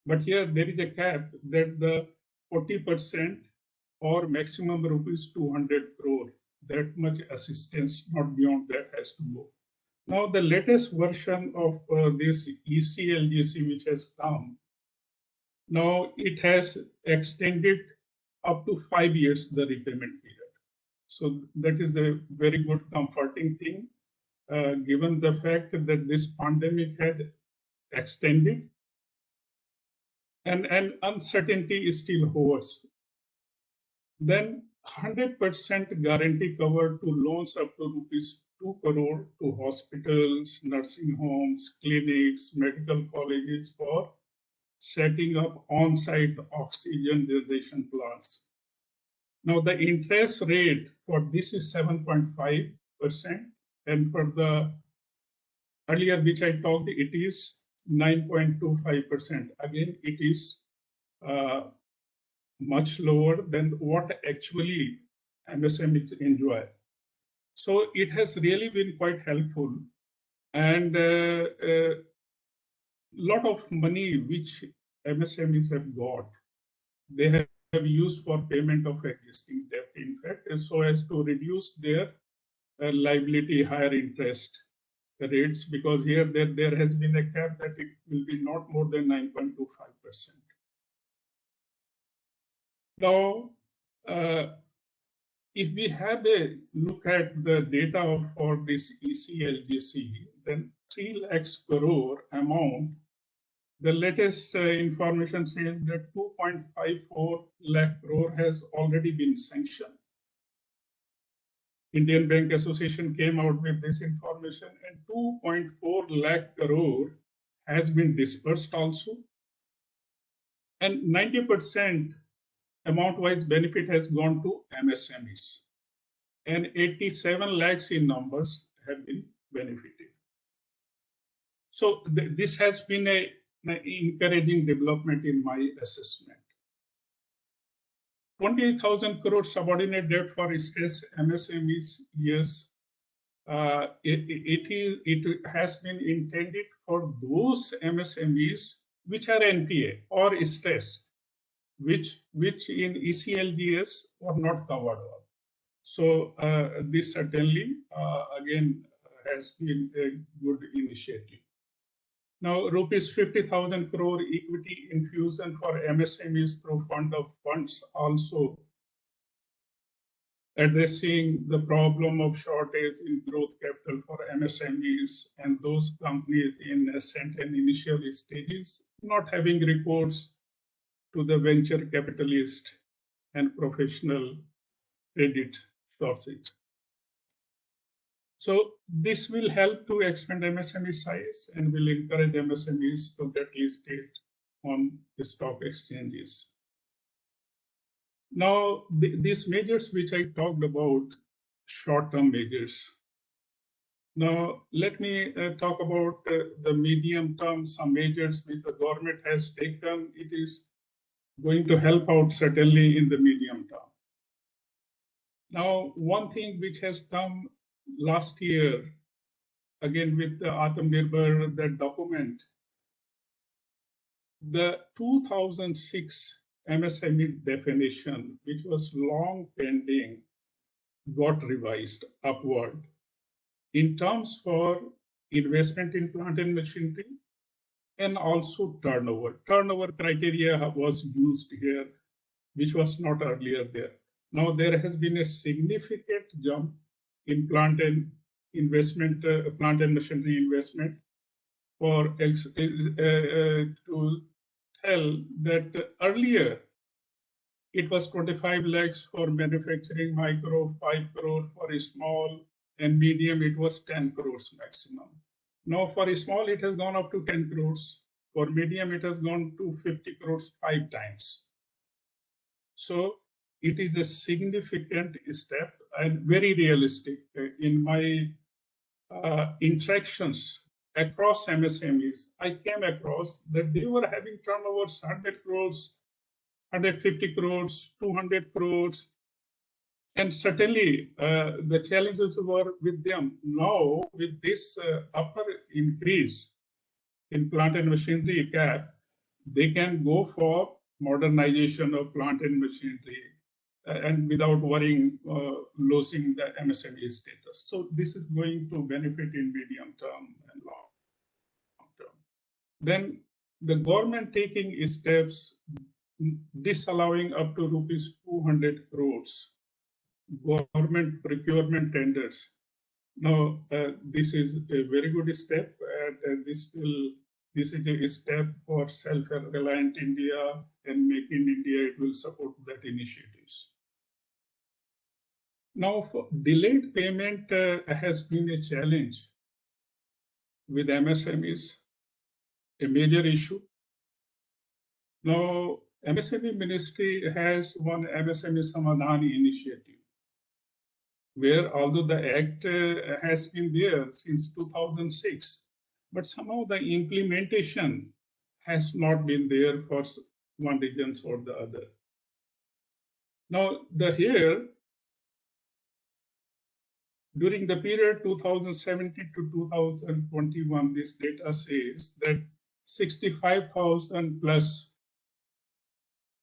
But here there is a cap that the 40% or maximum rupees 200 crore, that much assistance, not beyond that, has to go. Now, the latest version of this ECLGC, which has come, now it has extended up to 5 years the repayment period. So that is a very good comforting thing, given the fact that this pandemic had extended and uncertainty still hovers. Then 100% guarantee cover to loans up to rupees 2 crore to hospitals, nursing homes, clinics, medical colleges for setting up on-site oxygen generation plants. Now the interest rate for this is 7.5%, and for the earlier which I talked, it is 9.25%. Again, it is much lower than what actually MSMEs enjoy. So it has really been quite helpful, and a lot of money which MSMEs have got, they have used for payment of existing debt, in fact, so as to reduce their liability higher interest rates, because here there has been a cap that it will be not more than 9.25%. Now, if we have a look at the data for this ECLGC, then 3 lakhs crore amount, the latest information says that 2.54 lakh crore has already been sanctioned. Indian Bank Association came out with this information, and 2.4 lakh crore has been dispersed also. And 90% amount-wise benefit has gone to MSMEs. And 87 lakhs in numbers have been benefited. So this has been an encouraging development in my assessment. 28,000 crore subordinate debt for stress MSMEs, yes, it has been intended for those MSMEs which are NPA or stress, which in ECLGS are not covered up. So this certainly again has been a good initiative. Now, rupees 50,000 crore equity infusion for MSMEs through fund of funds, also addressing the problem of shortage in growth capital for MSMEs and those companies in nascent and initial stages, not having recourse to the venture capitalist and professional credit sources. So this will help to expand MSME size and will encourage MSMEs to get listed on the stock exchanges. Now, these measures which I talked about, short-term measures. Now, let me talk about the medium-term, some measures which the government has taken. It is going to help out certainly in the medium term. Now, one thing which has come last year, again with the Atmanirbhar, that document, the 2006 MSME definition, which was long pending, got revised upward in terms for investment in plant and machinery and also turnover. Turnover criteria was used here, which was not earlier there. Now there has been a significant jump in plant and investment, plant and machinery investment for to tell that earlier it was 25 lakhs for manufacturing, micro 5 crore for a small, and medium it was 10 crores maximum. Now for small it has gone up to 10 crores. For medium it has gone to 50 crores 5 times. So it is a significant step and very realistic. In my interactions across MSMEs, I came across that they were having turnovers 100 crores, 150 crores, 200 crores. And certainly the challenges were with them. Now, with this upper increase in plant and machinery cap, they can go for modernization of plant and machinery and without worrying losing the MSME status. So this is going to benefit in medium term and long term. Then the government taking steps disallowing up to rupees 2 200 crores government procurement tenders. Now, this is a very good step, and this is a step for self-reliant India and Make in India. It will support that initiatives. Now, for delayed payment has been a challenge with MSMEs, a major issue. Now, MSME Ministry has one MSME Samadhani initiative, where although the Act has been there since 2006, but somehow the implementation has not been there for one reason or the other. Now, here, during the period 2017 to 2021, this data says that 65,000 plus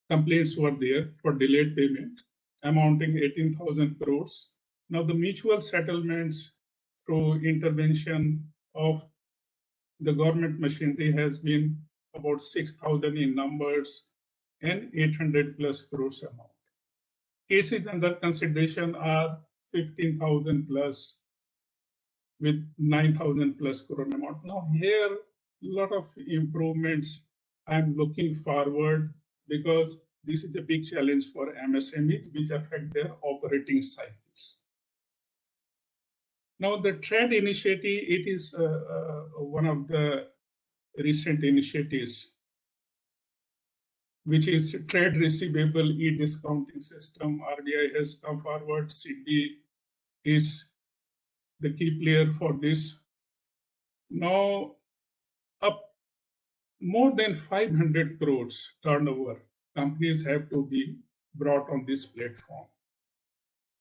complaints were there for delayed payment, amounting 18,000 crores. Now, the mutual settlements through intervention of the government machinery has been about 6,000 in numbers and 800 plus crores amount. Cases under consideration are 15,000 plus with 9,000 plus crore amount. Now here, a lot of improvements I'm looking forward, because this is a big challenge for MSMEs which affect their operating cycles. Now the trade initiative, it is one of the recent initiatives, which is trade receivable e-discounting system. RBI has come forward. CB is the key player for this. Now, up more than 500 crores turnover companies have to be brought on this platform.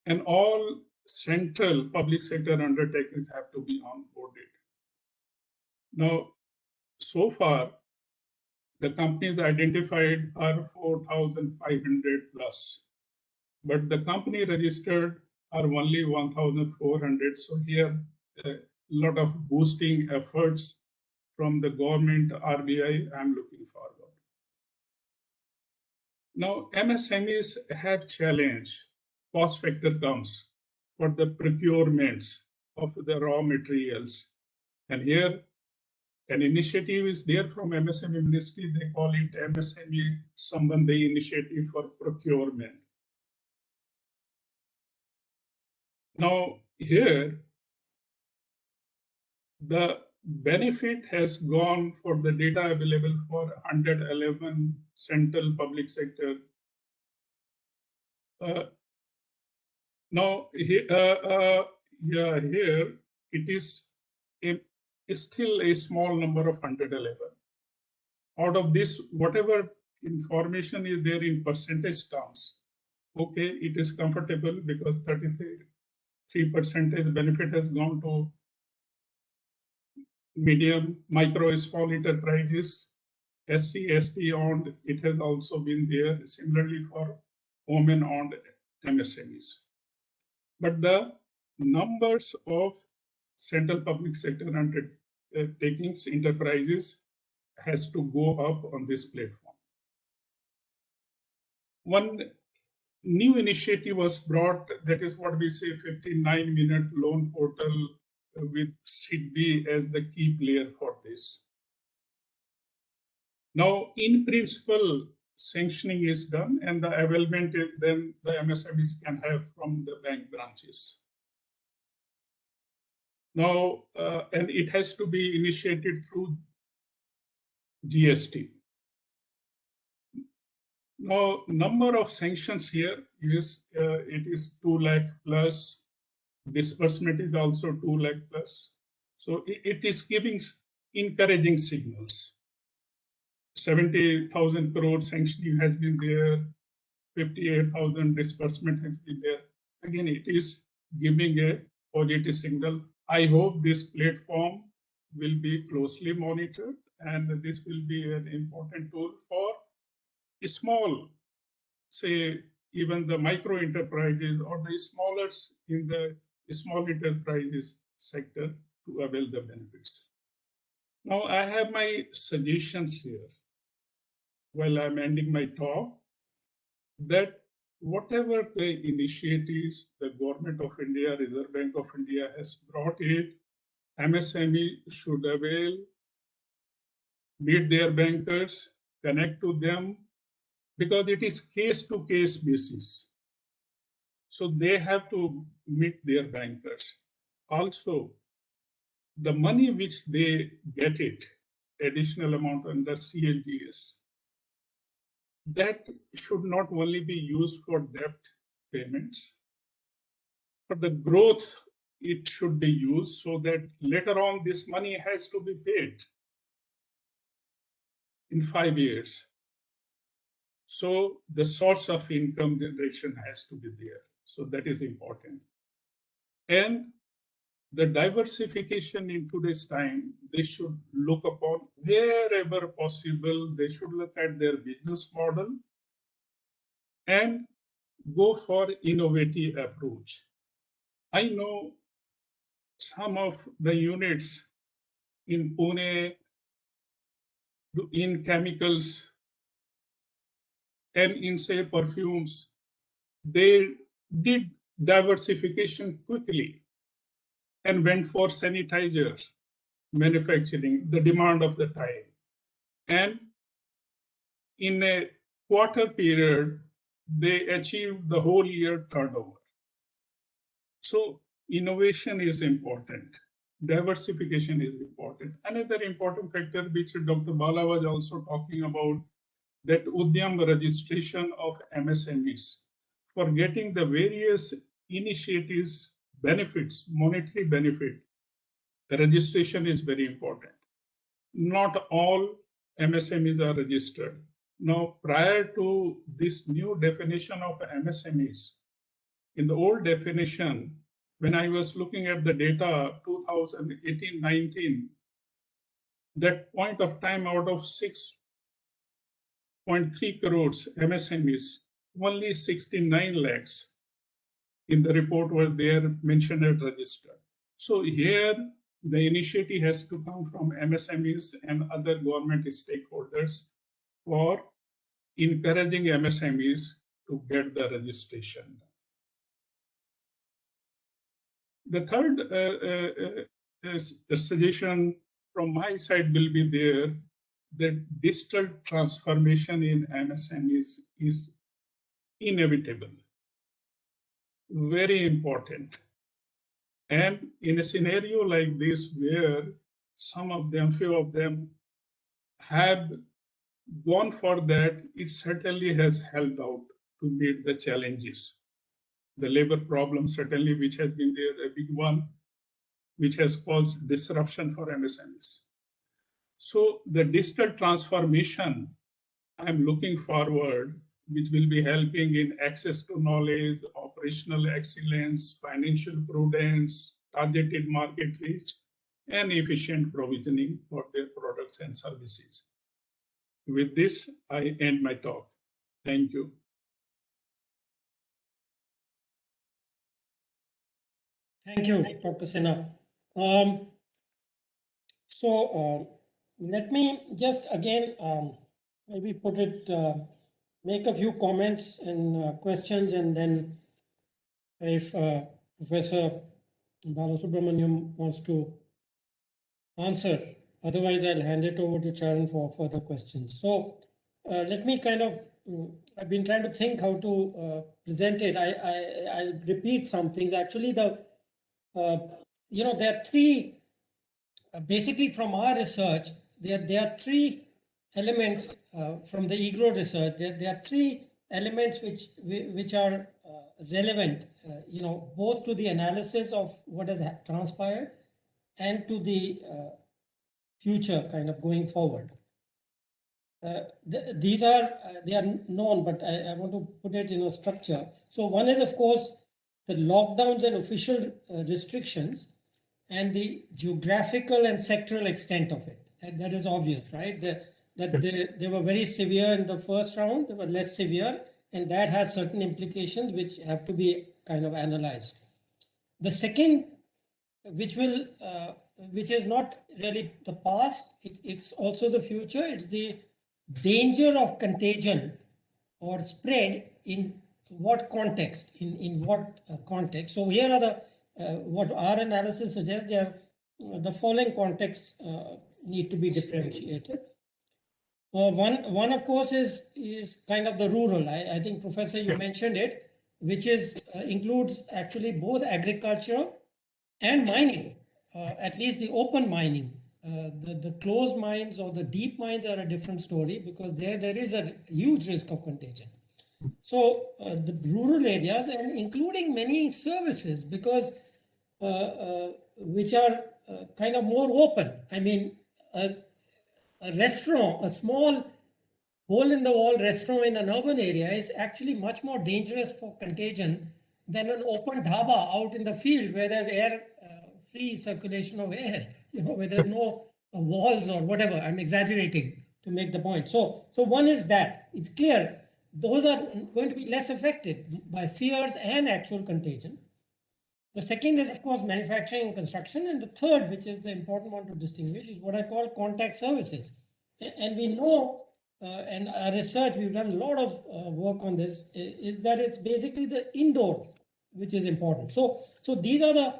And all central public sector undertakings have to be onboarded. Now, so far, the companies identified are 4,500 plus, but the company registered are only 1,400. So here, a lot of boosting efforts from the government, RBI, I'm looking forward. Now, MSMEs have challenge. Cost factor comes for the procurements of the raw materials. And here, an initiative is there from MSME Ministry. They call it MSME Sambandhi Initiative for Procurement. Now, here, the benefit has gone for the data available for 111 central public sector. Now, here it is still a small number of 111. Out of this, whatever information is there in percentage terms, okay, it is comfortable because 33% benefit has gone to medium, micro, small enterprises. SC, ST owned, it has also been there. Similarly for women owned MSMEs. But the numbers of central public sector undertakings enterprises has to go up on this platform. One new initiative was brought, that is what we say 59-minute loan portal with SIDBI as the key player for this. Now, in principle, sanctioning is done and the availment then the MSMEs can have from the bank branches. Now, and it has to be initiated through GST. Now, number of sanctions here is, it is 2 lakh plus, disbursement is also 2 lakh plus. So it is giving encouraging signals. 70,000 crore sanctioning has been there, 58,000 disbursement has been there. Again, it is giving a positive signal. I hope this platform will be closely monitored and this will be an important tool for small, say, even the micro enterprises or the smallers in the small enterprises sector to avail the benefits. Now, I have my suggestions here while I'm ending my talk, that whatever the initiatives the Government of India, Reserve Bank of India has brought in, MSME should avail, meet their bankers, connect to them, because it is case-to-case basis. So they have to meet their bankers. Also, the money which they get it, additional amount under CLGS, that should not only be used for debt payments, but the growth it should be used so that later on this money has to be paid in 5 years. So the source of income generation has to be there. So that is important. And the diversification in today's time, they should look upon wherever possible, they should look at their business model and go for innovative approach. I know some of the units in Pune, in chemicals and in say perfumes, they did diversification quickly and went for sanitizers manufacturing, the demand of the time. And in a quarter period, they achieved the whole year turnover. So innovation is important. Diversification is important. Another important factor which Dr. Bala was also talking about, that Udyam registration of MSMEs for getting the various initiatives, benefits, monetary benefit, the registration is very important. Not all MSMEs are registered. Now, prior to this new definition of MSMEs, in the old definition, when I was looking at the data 2018-19, that point of time out of 6.3 crores MSMEs, only 69 lakhs in the report were there mentioned as registered. So here the initiative has to come from MSMEs and other government stakeholders for encouraging MSMEs to get the registration. The third suggestion from my side will be there that digital transformation in MSMEs is inevitable, very important. And in a scenario like this, where some of them, few of them have gone for that, it certainly has helped out to meet the challenges. The labor problem certainly, which has been there, a big one, which has caused disruption for MSMEs. So the digital transformation, I'm looking forward, which will be helping in access to knowledge, operational excellence, financial prudence, targeted market reach, and efficient provisioning for their products and services. With this, I end my talk. Thank you. Thank you, Dr. Sinha. Let me just again maybe put it, make a few comments and questions, and then if Professor Balasubramaniam wants to answer, otherwise I'll hand it over to Charan for further questions. So let me kind of, I've been trying to think how to present it. I'll repeat some things. Actually, there are three, basically from our research, there are three elements from the EGROW research. There are three elements which are relevant, both to the analysis of what has transpired and to the future kind of going forward. They are known, but I want to put it in a structure. So one is, of course, the lockdowns and official restrictions and the geographical and sectoral extent of it. And that is obvious, right? They were very severe in the first round, they were less severe, and that has certain implications which have to be kind of analyzed. The second, which is not really the past, it's also the future, it's the danger of contagion or spread in what context, in what context. So here are the, what our analysis suggests, there the following contexts need to be differentiated. One of course is kind of the rural. I think Professor, you mentioned it, which is includes actually both agriculture and mining, at least the open mining. The closed mines or the deep mines are a different story, because there is a huge risk of contagion. So the rural areas, and including many services, because which are kind of more open. I mean, a restaurant, a small hole in the wall restaurant in an urban area is actually much more dangerous for contagion than an open dhaba out in the field where there's air, free circulation of air, where there's no walls or whatever. I'm exaggerating to make the point. So one is that it's clear those are going to be less affected by fears and actual contagion. The second is, of course, manufacturing and construction. And the third, which is the important one to distinguish, is what I call contact services. And we know, and our research, we've done a lot of work on this, is that it's basically the indoors which is important. So these are the,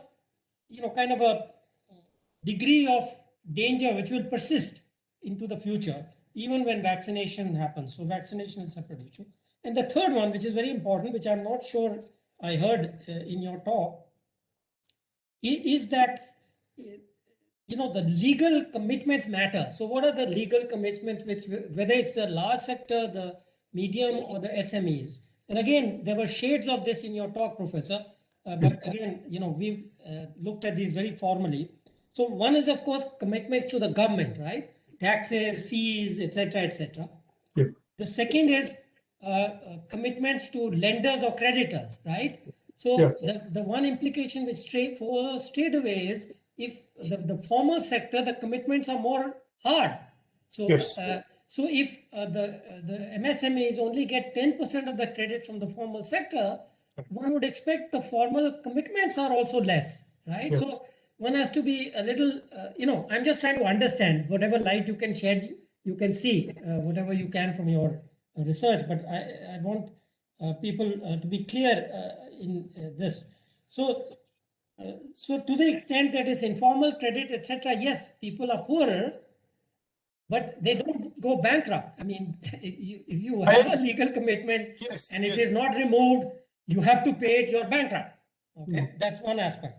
kind of a degree of danger which will persist into the future, even when vaccination happens. So vaccination is a separate issue. And the third one, which is very important, which I'm not sure I heard in your talk, is that the legal commitments matter. So what are the legal commitments, which, whether it's the large sector, the medium, or the SMEs? And again, there were shades of this in your talk, Professor. But again, we've looked at these very formally. So one is, of course, commitments to the government, right? Taxes, fees, etc., etc. Yeah. The second is commitments to lenders or creditors, right? So the one implication which follows straight away is, if the formal sector, the commitments are more hard. So so if the MSMEs only get 10% of the credit from the formal sector, one would expect the formal commitments are also less, right? So one has to be a little, I'm just trying to understand whatever light you can shed, you can see whatever you can from your research, but I want people to be clear in this. So to the extent that it's informal credit, etc., yes, people are poorer, but they don't go bankrupt. I mean, if you have a legal commitment and it is not removed, you have to pay it, you're bankrupt. Okay, that's one aspect.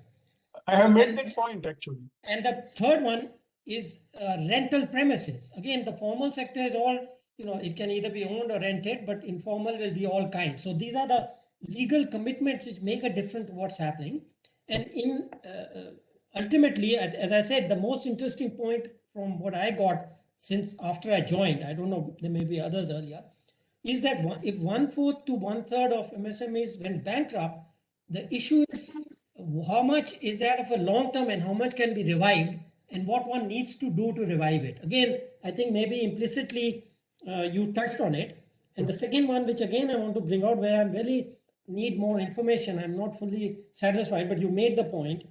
I have made that point actually. And the third one is rental premises. Again, the formal sector is all, it can either be owned or rented, but informal will be all kinds. So these are the legal commitments which make a difference to what's happening. And in ultimately, as I said, the most interesting point from what I got since after I joined, I don't know, there may be others earlier, is that if 1/4 to 1/3 of MSMEs went bankrupt, the issue is how much is that of a long term and how much can be revived, and what one needs to do to revive it. Again, I think maybe implicitly you touched on it. And the second one, which again I want to bring out, where I really need more information, I'm not fully satisfied, but you made the point,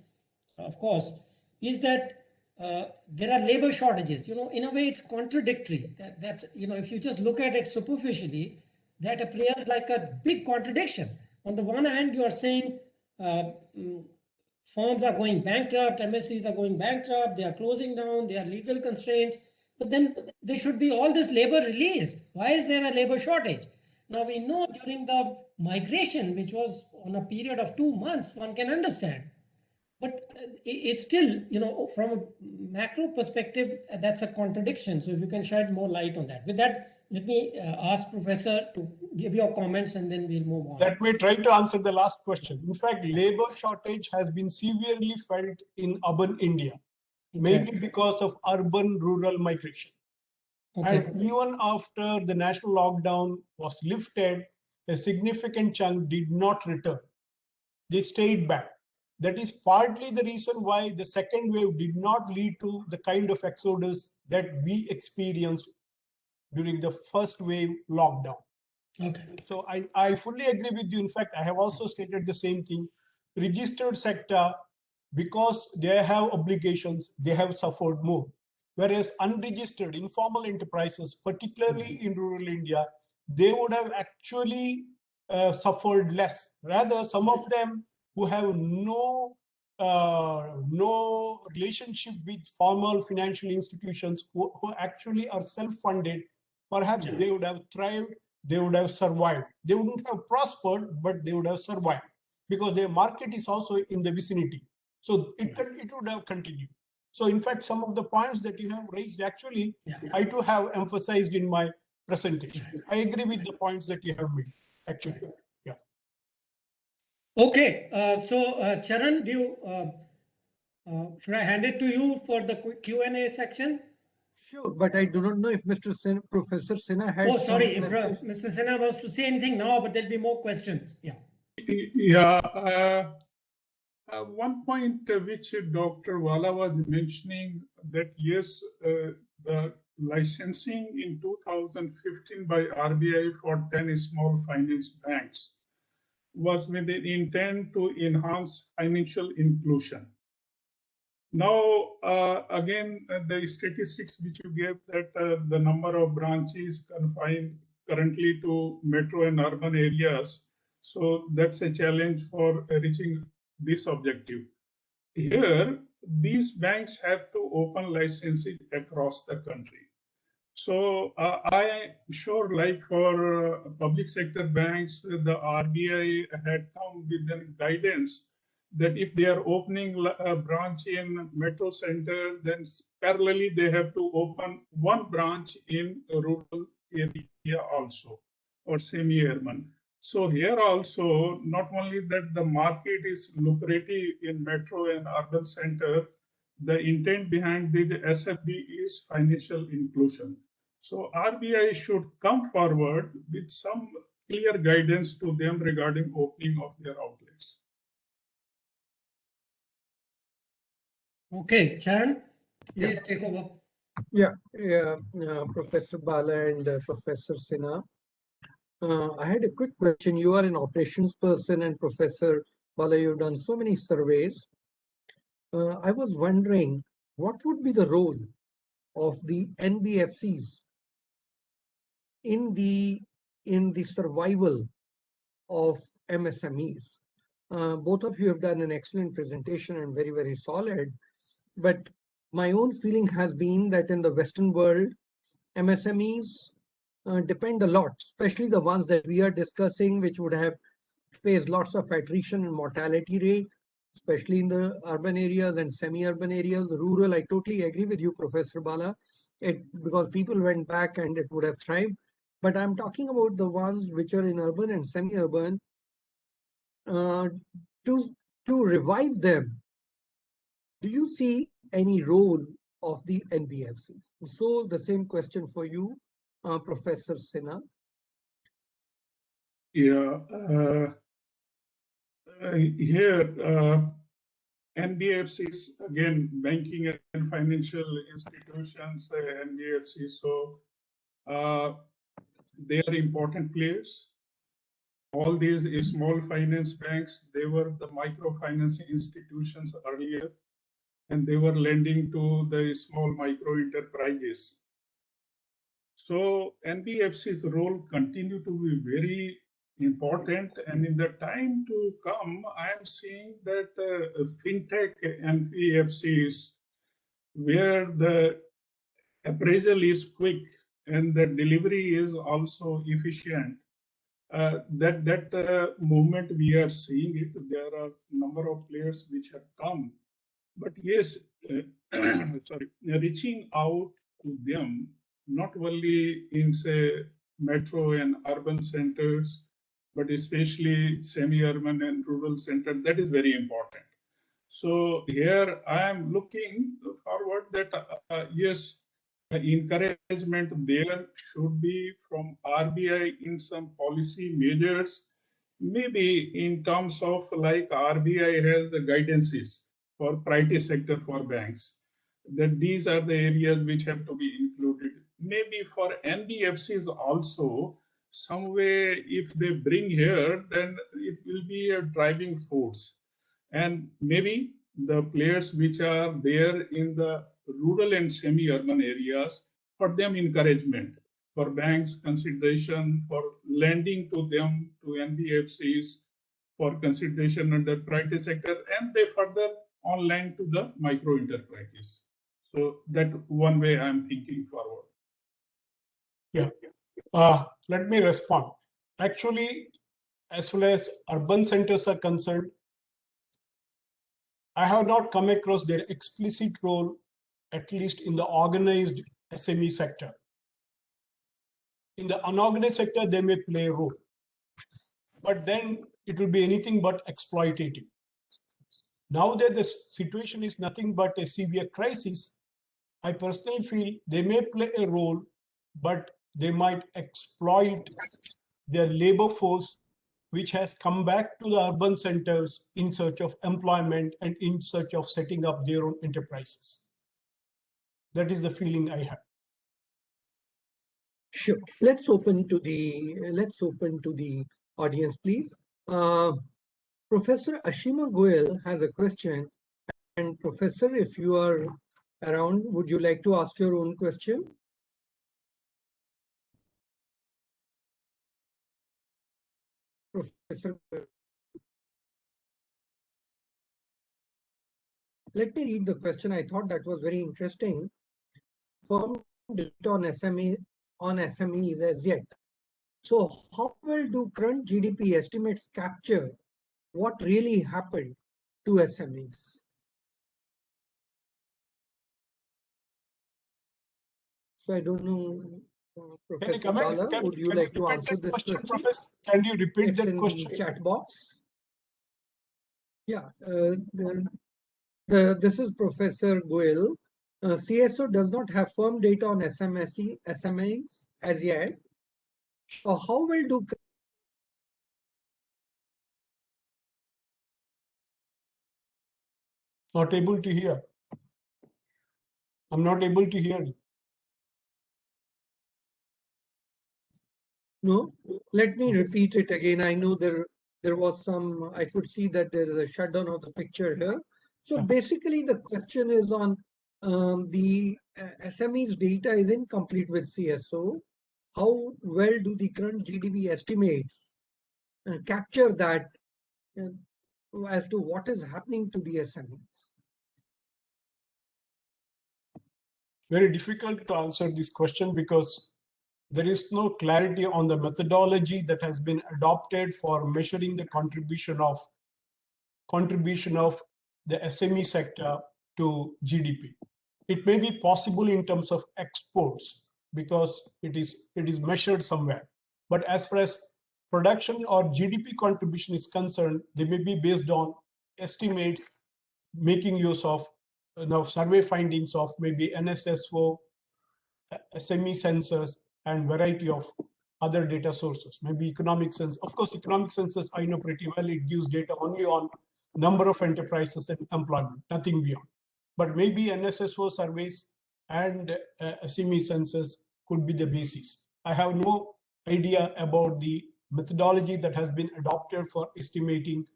of course, is that there are labor shortages. In a way, it's contradictory. That's, if you just look at it superficially, that appears like a big contradiction. On the one hand, you are saying firms are going bankrupt, MSCs are going bankrupt, they are closing down, there are legal constraints, but then there should be all this labor released. Why is there a labor shortage? Now, we know during the migration, which was on a period of 2 months, one can understand. But it's still, from a macro perspective, that's a contradiction. So if you can shed more light on that. With that, let me ask Professor to give your comments and then we'll move on. Let me try to answer the last question. In fact, labor shortage has been severely felt in urban India, mainly because of urban-rural migration. And even after the national lockdown was lifted, a significant chunk did not return. They stayed back. That is partly the reason why the second wave did not lead to the kind of exodus that we experienced during the first wave lockdown. So I fully agree with you. In fact, I have also stated the same thing. Registered sector, because they have obligations, they have suffered more. Whereas unregistered informal enterprises, particularly in rural India, they would have actually suffered less. Rather, some of them who have no relationship with formal financial institutions, who actually are self-funded, perhaps they would have thrived, they would have survived. They wouldn't have prospered, but they would have survived because their market is also in the vicinity. So it would have continued. So in fact, some of the points that you have raised, actually, I too have emphasized in my presentation. I agree with the points that you have made, actually. Yeah. Okay, Charan, should I hand it to you for the Q&A section? Sure, but I do not know if Professor Sinha had Oh, sorry, some questions. Mr. Sinha wants to say anything now, but there'll be more questions. Yeah. Yeah. One point which Dr. Wala was mentioning, that yes, the licensing in 2015 by RBI for 10 small finance banks was with the intent to enhance financial inclusion. Now, again, the statistics which you gave, that the number of branches confined currently to metro and urban areas, so that's a challenge for reaching this objective. Here, these banks have to open licenses across the country. So I am sure, like for public sector banks, the RBI had come with a guidance that if they are opening a branch in metro center, then parallelly they have to open one branch in a rural area also, or semi-urban. So here also, not only that the market is lucrative in metro and urban center, the intent behind the SFB is financial inclusion. So RBI should come forward with some clear guidance to them regarding opening of their outlets. Okay, Charan, please take over. Yeah, Professor Bala and Professor Sinha. I had a quick question. You are an operations person, and Professor Bala, you've done so many surveys. I was wondering, what would be the role of the Nbfcs in the survival of MSMEs? Both of you have done an excellent presentation and very, very solid. But my own feeling has been that in the Western world, MSMEs depend a lot, especially the ones that we are discussing, which would have faced lots of attrition and mortality rate, especially in the urban areas and semi-urban areas. Rural, I totally agree with you, Professor Bala, because people went back and it would have thrived. But I'm talking about the ones which are in urban and semi-urban. To revive them, do you see any role of the NBFCs? So the same question for you, Professor Sinha. Yeah, here NBFCs, again, banking and financial institutions, NBFCs, so they are important players. All these small finance banks, they were the microfinance institutions earlier, and they were lending to the small micro enterprises. So NBFC's role continue to be very important, and in the time to come, I am seeing that fintech NBFCs, where the appraisal is quick and the delivery is also efficient, that movement we are seeing it. There are a number of players which have come, but yes, sorry, reaching out to them, not only in say metro and urban centers, but especially semi-urban and rural centers, that is very important. So here I am looking forward that yes, encouragement there should be from RBI in some policy measures, maybe in terms of like RBI has the guidances for priority sector for banks, that these are the areas which have to be included. Maybe for NBFCs also, some way if they bring here, then it will be a driving force. And maybe the players which are there in the rural and semi-urban areas, for them encouragement. for banks consideration for lending to them, to NBFCs, for consideration under priority sector, and they further on lend to the micro enterprises. So that one way I'm thinking forward. Yeah. Let me respond. Actually, as far as urban centers are concerned, I have not come across their explicit role, at least in the organized SME sector. In the unorganized sector, they may play a role, but then it will be anything but exploitative. Now that the situation is nothing but a severe crisis, I personally feel they may play a role, but they might exploit their labor force, which has come back to the urban centers in search of employment and in search of setting up their own enterprises. That is the feeling I have. Sure. Let's open to the audience, please. Professor Ashima Goel has a question. And Professor, if you are around, would you like to ask your own question? Professor, let me read the question. I thought that was very interesting. Firm data on SMEs as yet. So how well do current GDP estimates capture what really happened to SMEs? So I don't know, Professor Bala, would you like to answer this question? Professor? Can you repeat that question? In the chat box. Yeah, this is Professor Goel. CSO does not have firm data on SMEs as yet. How well do Not able to hear. I'm not able to hear you. No, let me repeat it again. I know there was some, I could see that there is a shutdown of the picture here. So basically the question is on the SMEs data is incomplete with CSO. How well do the current GDP estimates capture that as to what is happening to the SMEs? Very difficult to answer this question because there is no clarity on the methodology that has been adopted for measuring the contribution of the SME sector to GDP. It may be possible in terms of exports because it is measured somewhere. But as far as production or GDP contribution is concerned, they may be based on estimates making use of survey findings of maybe NSSO, SME census, and variety of other data sources, maybe economic census. Of course, economic census, I know pretty well, it gives data only on number of enterprises and employment, nothing beyond. But maybe NSSO surveys and SME census could be the basis. I have no idea about the methodology that has been adopted for estimating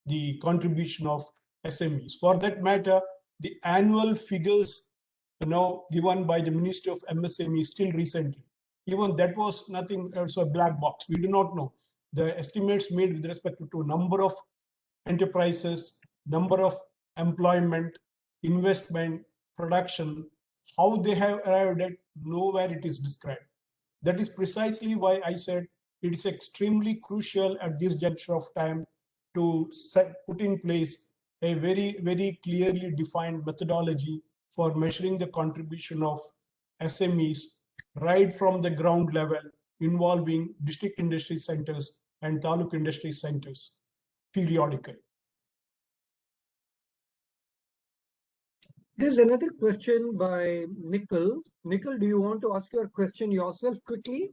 the contribution of SMEs. For that matter, the annual figures given by the Ministry of MSME still recently, even that was nothing else, a black box. We do not know the estimates made with respect to number of enterprises, number of employment, investment, production, how they have arrived at, nowhere it is described. That is precisely why I said it is extremely crucial at this juncture of time to put in place a very, very clearly defined methodology for measuring the contribution of SMEs right from the ground level, involving district industry centers and taluk industry centers periodically. There's another question by Nickel. Nickel, do you want to ask your question yourself quickly?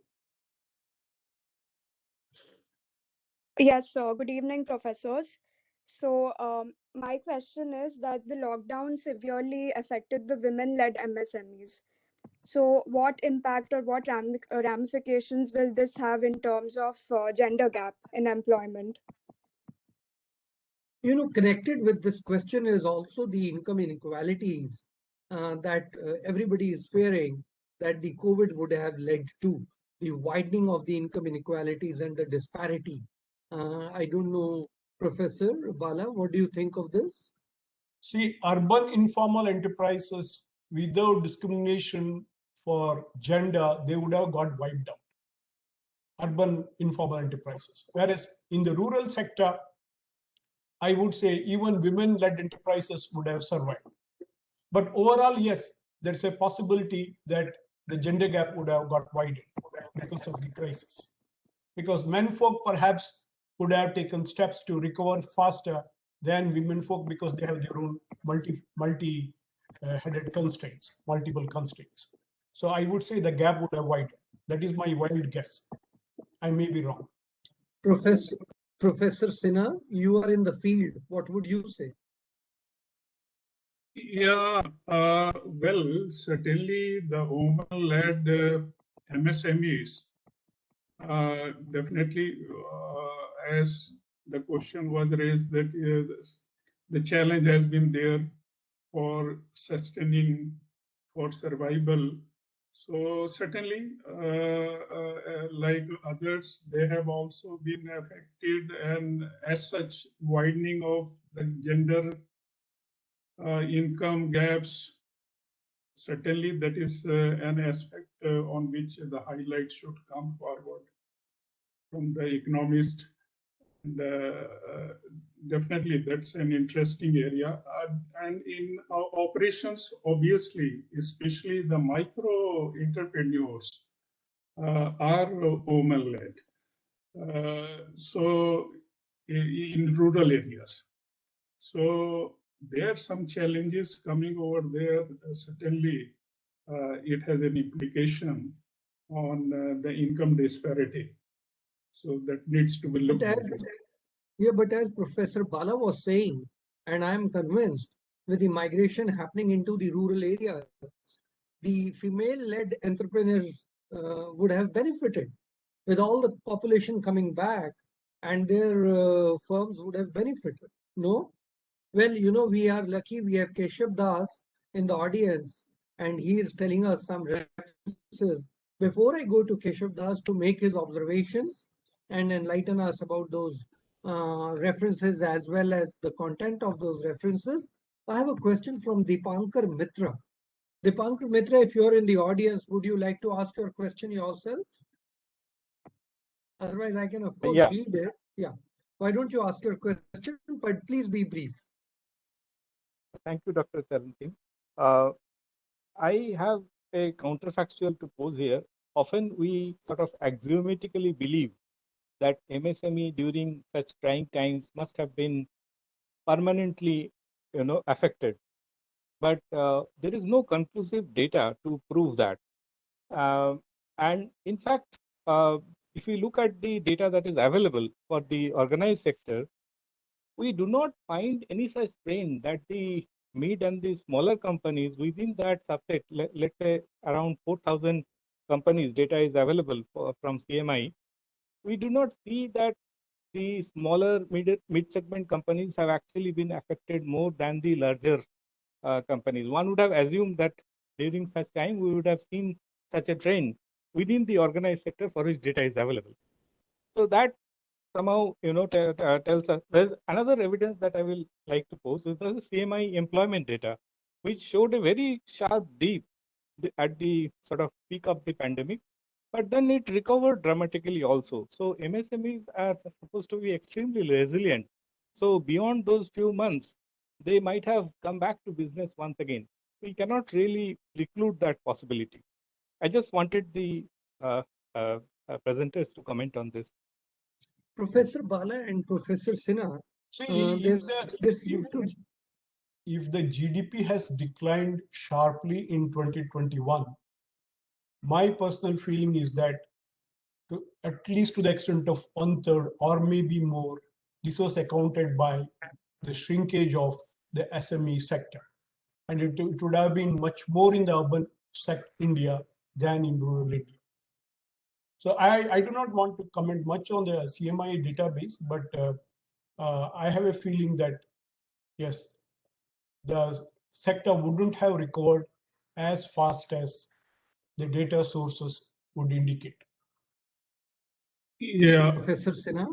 Yes, sir. Good evening, professors. So, my question is that the lockdown severely affected the women-led MSMEs. So, what impact or what ramifications will this have in terms of gender gap in employment? Connected with this question is also the income inequalities that everybody is fearing. that the COVID would have led to, the widening of the income inequalities and the disparity. I don't know, Professor Bala, what do you think of this? See, urban informal enterprises without discrimination for gender, they would have got wiped out. Urban informal enterprises. Whereas in the rural sector, I would say even women-led enterprises would have survived. But overall, yes, there's a possibility that the gender gap would have got widened because of the crisis. Because men folk perhaps would have taken steps to recover faster than women folk because they have their own multi-headed constraints, multiple constraints. So I would say the gap would have widened. That is my wild guess. I may be wrong. Professor Sinha, you are in the field. What would you say? Yeah, well, certainly the women-led MSMEs, definitely, as the question was raised, that the challenge has been there for sustaining, for survival. So certainly, like others, they have also been affected, and as such, widening of the gender income gaps, certainly that is an aspect on which the highlight should come forward from the economist. And definitely that's an interesting area. And in our operations, obviously, especially the micro entrepreneurs are women-led. So in rural areas. So there are some challenges coming over there. Certainly, it has an implication on the income disparity. So that needs to be looked But into. yeah, but as Professor Bala was saying, and I am convinced with the migration happening into the rural areas, the female-led entrepreneurs would have benefited with all the population coming back, and their firms would have benefited. No? Well, we are lucky we have Keshav Das in the audience, and he is telling us some references. Before I go to Keshav Das to make his observations and enlighten us about those references as well as the content of those references, I have a question from Dipankar Mitra. Dipankar Mitra, if you're in the audience, would you like to ask your question yourself? Otherwise, I can, of course, read it. Yeah. Why don't you ask your question, but please be brief. Thank you, Dr. Charantin. I have a counterfactual to pose here. Often we sort of axiomatically believe that MSME during such trying times must have been permanently, affected. But there is no conclusive data to prove that. And in fact, if we look at the data that is available for the organized sector, we do not find any such trend that the mid and the smaller companies within that subset, let's say around 4,000 companies data is available from CMI. We do not see that the smaller mid-segment companies have actually been affected more than the larger companies. One would have assumed that during such time, we would have seen such a trend within the organized sector for which data is available. So that somehow, tells us. There's another evidence that I will like to pose is the CMI employment data, which showed a very sharp dip at the sort of peak of the pandemic, but then it recovered dramatically also. So MSMEs are supposed to be extremely resilient. So beyond those few months, they might have come back to business once again. We cannot really preclude that possibility. I just wanted the presenters to comment on this. Professor Bala and Professor Sinha, if the GDP has declined sharply in 2021, my personal feeling is that at least to the extent of 1/3 or maybe more, this was accounted by the shrinkage of the SME sector. And it would have been much more in the urban India than in rural India. So I do not want to comment much on the CMI database, but I have a feeling that, yes, the sector wouldn't have recovered as fast as the data sources would indicate. Yeah, Professor Sinha?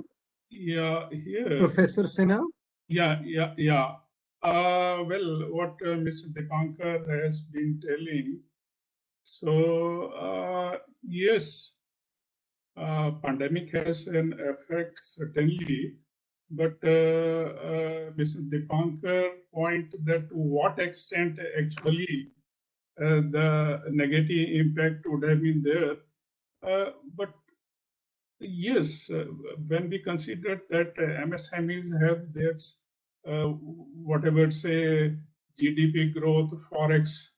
here. Professor Sinha? Yeah. Well, what Mr. Dipankar has been telling. So, yes, pandemic has an effect, certainly. But Mr. Dipankar point that to what extent actually the negative impact would have been there. But yes, when we consider that MSMEs have their whatever say GDP growth, forex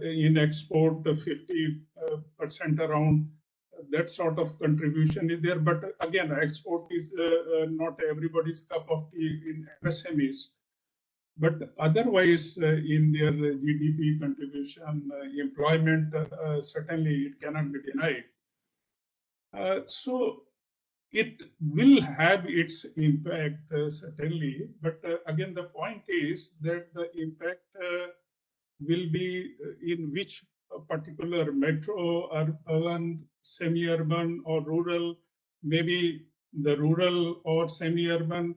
in export 50% around, that sort of contribution is there. But again, export is not everybody's cup of tea in MSMEs. But otherwise, in their GDP contribution, employment, certainly it cannot be denied. So it will have its impact, certainly. But again, the point is that the impact will be in which particular metro, urban, semi-urban, or rural. Maybe the rural or semi-urban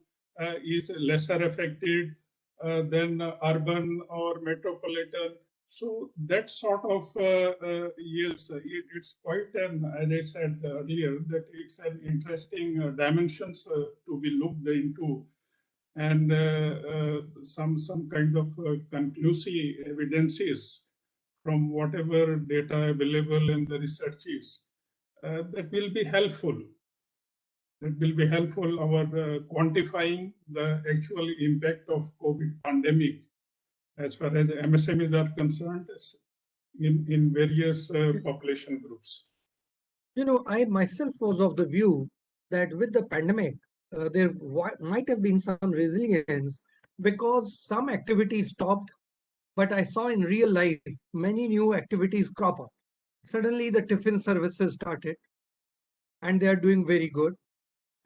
is lesser affected than urban or metropolitan. So that sort of, yes, it's quite an, as I said earlier, that it's an interesting dimensions to be looked into, and some kind of conclusive evidences from whatever data available in the researches that will be helpful. That will be helpful our quantifying the actual impact of COVID pandemic as far as MSMEs are concerned in various population groups. You know, I myself was of the view that with the pandemic, there might have been some resilience because some activities stopped, but I saw in real life many new activities crop up. Suddenly, the tiffin services started, and they are doing very good.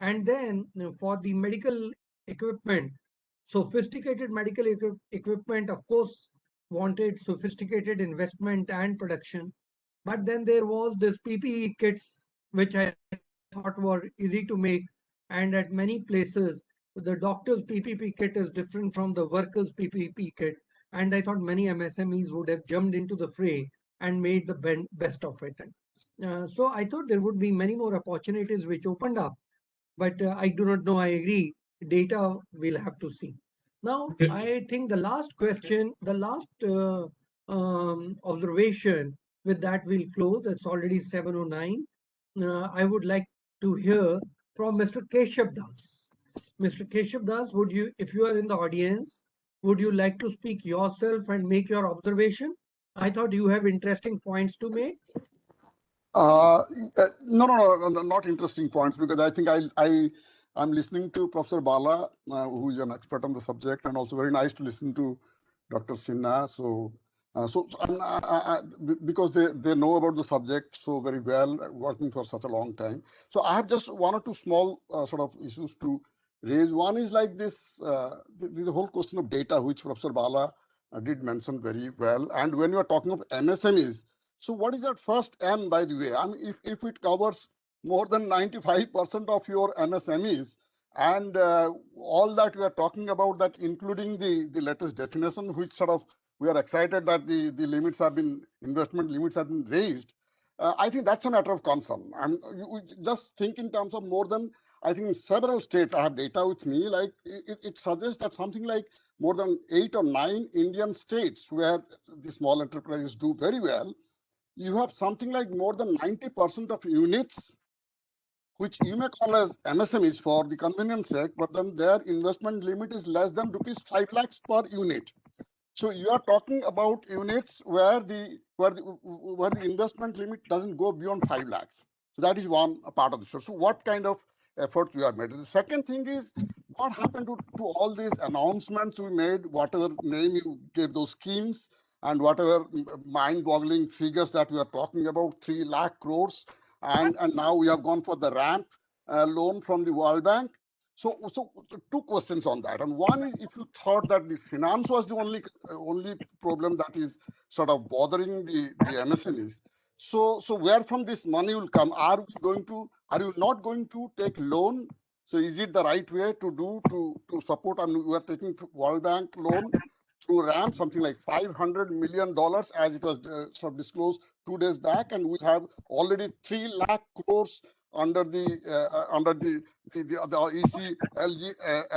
And then for the medical equipment, sophisticated medical equipment, of course, wanted sophisticated investment and production. But then there was this PPE kits, which I thought were easy to make. And at many places, the doctor's PPP kit is different from the worker's PPP kit. And I thought many MSMEs would have jumped into the fray and made the best of it. So I thought there would be many more opportunities which opened up, but I do not know. I agree. Data we'll have to see. Now, I think the last question, the last observation, with that we'll close. It's already 7:09. I would like to hear from Mr. Keshav Das. Mr. Keshav Das, would you, if you are in the audience, would you like to speak yourself and make your observation? I thought you have interesting points to make. No, not interesting points, because I think I'm listening to Professor Bala, who is an expert on the subject, and also very nice to listen to Dr. Sinha. Because they know about the subject so very well, working for such a long time. So I have just one or two small sort of issues to raise. One is like this, the whole question of data, which Professor Bala did mention very well. And when you are talking of MSMEs, so what is that first M, by the way? I mean, if it covers more than 95% of your MSMEs, and all that we are talking about, that including the latest definition, which sort of we are excited that the limits have been, investment limits have been raised. I think that's a matter of concern. You just think in terms of more than, I think in several states, I have data with me, like it suggests that something like more than 8 or 9 Indian states where the small enterprises do very well, you have something like more than 90% of units, which you may call as MSMEs for the convenience sake, but then their investment limit is less than rupees 5 lakhs per unit. So you are talking about units where the investment limit doesn't go beyond 5 lakhs. So that is one part of the show. So what kind of efforts you have made? The second thing is, what happened to all these announcements we made, whatever name you gave those schemes, and whatever mind-boggling figures that we are talking about, 3 lakh crores, and now we have gone for the ramp loan from the World Bank. So two questions on that. And one is, if you thought that the finance was the only problem that is sort of bothering the MSMEs, So where from this money will come? Are you not going to take loan? So is it the right way to do to support? I mean, we are taking World Bank loan through RAM, something like $500 million, as it was sort of disclosed 2 days back, and we have already 3 lakh crores under the ECLG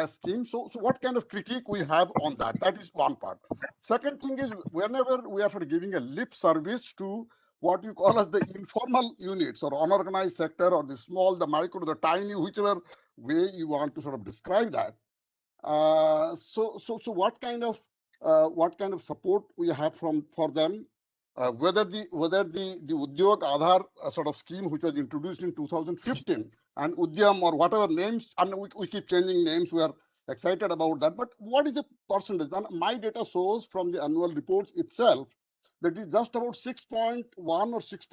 scheme. So what kind of critique we have on that? That is one part. Second thing is, whenever we are sort of giving a lip service to what you call as the informal units or unorganized sector or the small, the micro, the tiny, whichever way you want to sort of describe that. So what kind of support we have for them? Whether the Udyog Aadhaar sort of scheme, which was introduced in 2015, and Udyam or whatever names, I mean, we keep changing names. We are excited about that. But what is the percentage? And my data shows from the annual reports itself that is just about 6.1 or 6.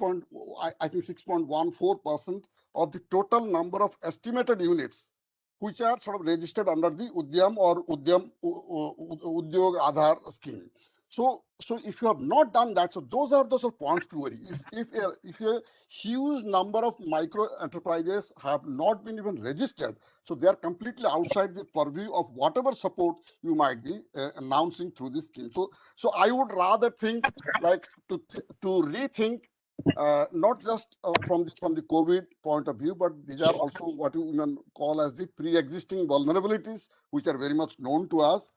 I think 6.14% of the total number of estimated units which are sort of registered under the Udyam or Udyog Aadhaar scheme. So if you have not done that, so those are points to worry. If a huge number of micro enterprises have not been even registered, so they are completely outside the purview of whatever support you might be announcing through this scheme. So I would rather think like to rethink not just from the COVID point of view, but these are also what you call as the pre-existing vulnerabilities, which are very much known to us.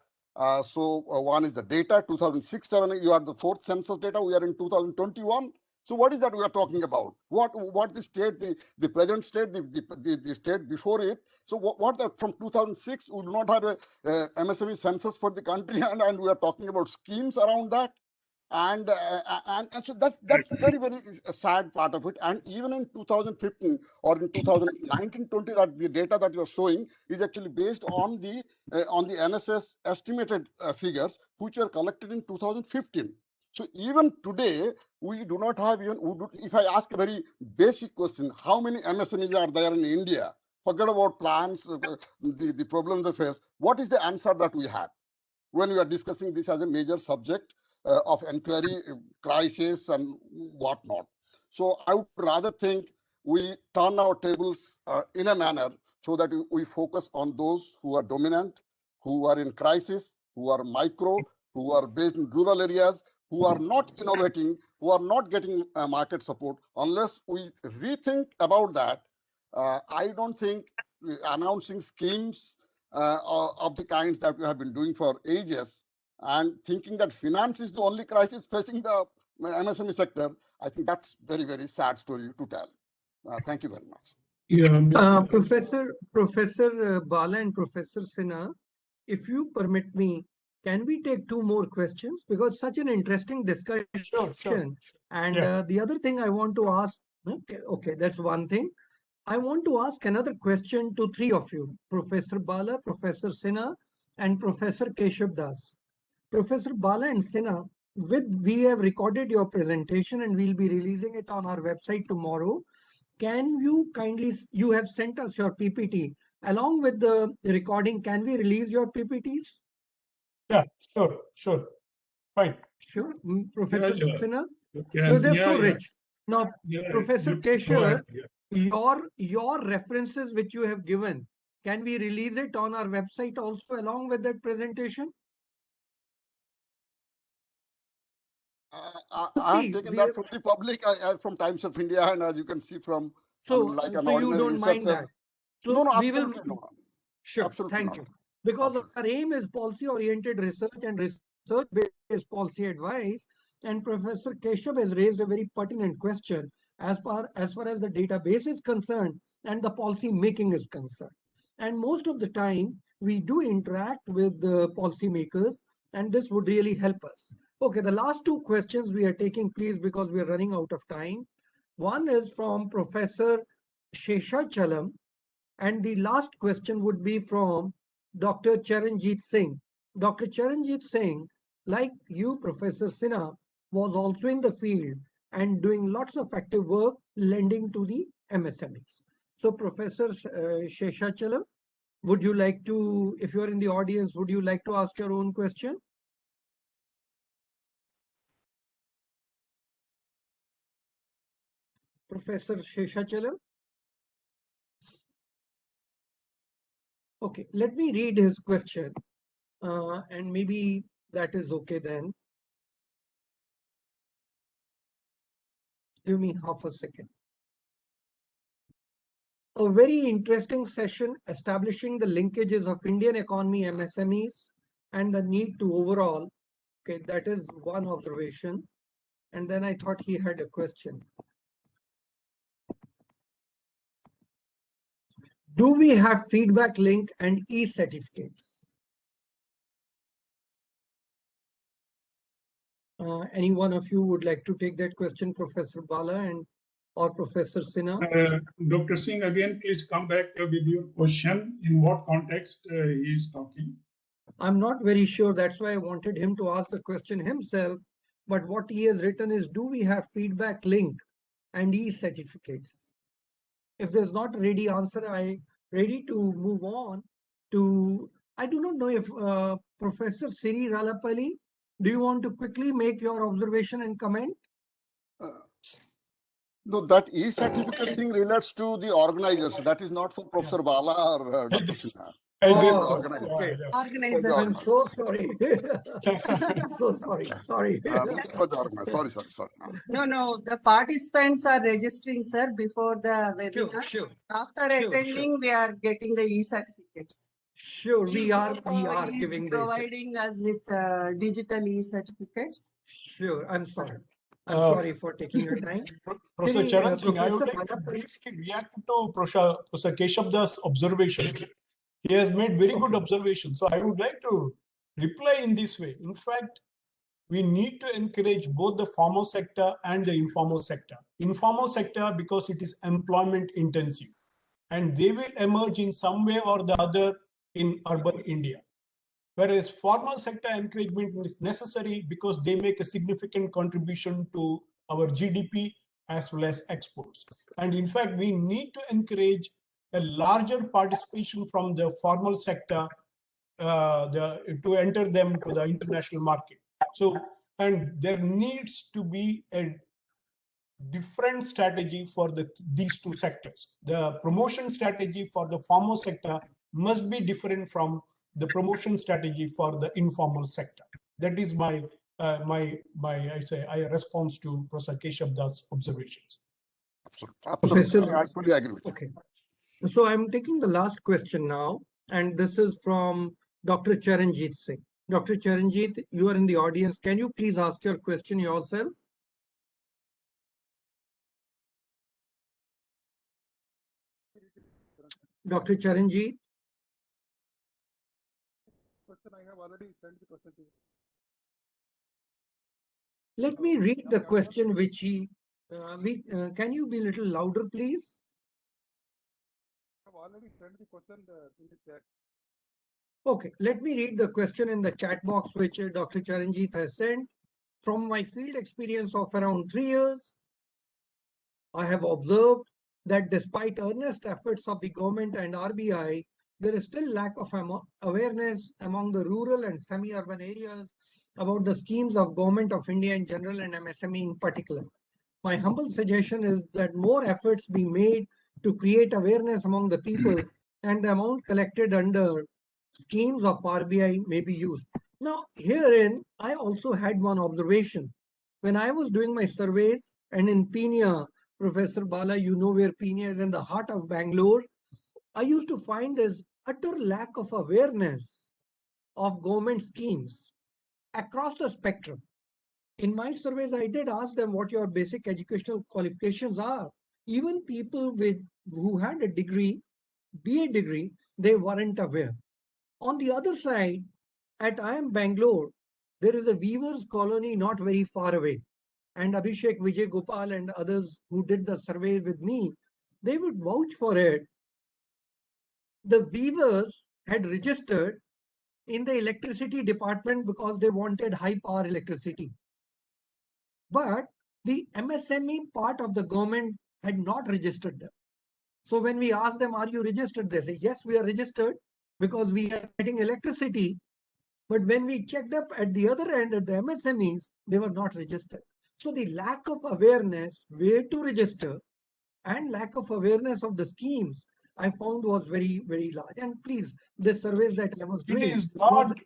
So one is the data, 2006-7, you are the 4th census data, we are in 2021. So what is that we are talking about? What the state, the present state, the state before it? So from 2006, we do not have a MSME census for the country, and we are talking about schemes around that. And so that's very sad part of it. And even in 2015 or in 2019-20, that the data that you're showing is actually based on the NSS estimated figures which were collected in 2015. So even today we do not have even. If I ask a very basic question, how many MSMEs are there in India? Forget about plans, the problems they face. What is the answer that we have when we are discussing this as a major subject of inquiry, crisis, and whatnot? So I would rather think we turn our tables in a manner so that we focus on those who are dominant, who are in crisis, who are micro, who are based in rural areas, who are not innovating, who are not getting market support. Unless we rethink about that, I don't think announcing schemes of the kinds that we have been doing for ages and thinking that finance is the only crisis facing the MSME sector, I think that's very sad story to tell. Thank you very much. Yeah, Professor Bala and Professor Sinha, if you permit me, can we take 2 more questions? Because such an interesting discussion. Sure. And Yeah. the other thing I want to ask, okay, that's one thing. I want to ask another question to 3 of you, Professor Bala, Professor Sinha, and Professor Keshav Das. Professor Bala and Sinha, we have recorded your presentation and we'll be releasing it on our website tomorrow. Can you kindly, you have sent us your PPT. Along with the recording, can we release your PPTs? Yeah, sure. Fine. Sure. Professor sure. Sinha? Yeah, So they're so yeah. rich. Now, Yeah, Professor go Keshav, ahead. your references which you have given, can we release it on our website also along with that presentation? I have taken that from the public, from Times of India, and as you can see from, like an so you ordinary don't mind researcher. that? So No, we will. absolutely not. Sure. Absolutely Thank not. you. Because Absolutely. our aim is policy-oriented research and research-based policy advice. And Professor Keshav has raised a very pertinent question as far as the database is concerned and the policy making is concerned. And most of the time, we do interact with the policymakers, and this would really help us. Okay, the last 2 questions we are taking, please, because we are running out of time. One is from Professor Sheshachalam, and the last question would be from Dr. Charanjit Singh. Dr. Charanjit Singh, like you, Professor Sinha, was also in the field and doing lots of active work lending to the MSMEs. So, Professor Sheshachalam, would you like to, if you are in the audience, would you like to ask your own question? Professor Sheshachalam. Okay, let me read his question, and maybe that is okay then. Give me half a second. A very interesting session establishing the linkages of Indian economy MSMEs and the need to overall. Okay, that is one observation. And then I thought he had a question. Do we have feedback link and e-certificates? Any one of you would like to take that question, Professor Bala and or Professor Sinha? Dr. Singh, again, please come back with your question. In what context he is talking? I'm not very sure. That's why I wanted him to ask the question himself. But what he has written is, do we have feedback link and e-certificates? If there's not a ready answer, I ready to move on to, I do not know if Professor Siri Ralapalli, do you want to quickly make your observation and comment? No, that e-certificate thing relates to the organizers. That is not for Professor Bala or Dr. Sinha. Okay. Organizers. I'm so sorry. I'm so sorry. Sorry. For the organizer. Sorry. No, the participants are registering, sir, before the webinar. Sure. After attending, we are getting the e-certificates. Sure, we are He is giving the providing us with digital e-certificates. Sure, I'm sorry. I'm sorry for taking your time. Professor Charan Singh, I would Professor like to Bala, briefly react to Professor Keshavdas' observations. He has made very good observations. So I would like to reply in this way. In fact, we need to encourage both the formal sector and the informal sector. Informal sector because it is employment intensive and they will emerge in some way or the other in urban India. Whereas formal sector encouragement is necessary because they make a significant contribution to our GDP as well as exports. And in fact, we need to encourage a larger participation from the formal sector to enter them to the international market. So, and there needs to be a different strategy for these two sectors. The promotion strategy for the formal sector must be different from the promotion strategy for the informal sector. That is my response to Professor Keshavdas' observations. Absolutely. I fully agree with you. Okay. So I'm taking the last question now, and this is from Dr. Charanjit Singh. Dr. Charanjit, you are in the audience. Can you please ask your question yourself? Dr. Charanjit? I have already sent the question to you. Let me read the question which he, can you be a little louder, please? I have already sent the question in the chat. Okay, let me read the question in the chat box which Dr. Charanjit has sent. From my field experience of around 3 years, I have observed that despite earnest efforts of the government and RBI, there is still lack of awareness among the rural and semi-urban areas about the schemes of Government of India in general and MSME in particular. My humble suggestion is that more efforts be made to create awareness among the people and the amount collected under schemes of RBI may be used. Now, herein, I also had one observation. When I was doing my surveys and in Pina, Professor Bala, you know where Pina is in the heart of Bangalore, I used to find this utter lack of awareness of government schemes across the spectrum. In my surveys, I did ask them what your basic educational qualifications are. Even people who had a degree, BA degree, they weren't aware. On the other side, at IIM Bangalore, there is a weavers colony not very far away. And Abhishek, Vijay Gopal and others who did the survey with me, they would vouch for it. The weavers had registered in the electricity department because they wanted high power electricity. But the MSME part of the government had not registered them. So when we asked them, are you registered? They say, yes, we are registered because we are getting electricity. But when we checked up at the other end at the MSMEs, they were not registered. So the lack of awareness where to register and lack of awareness of the schemes, I found was very, very large. And please, the surveys that I was It doing is was not,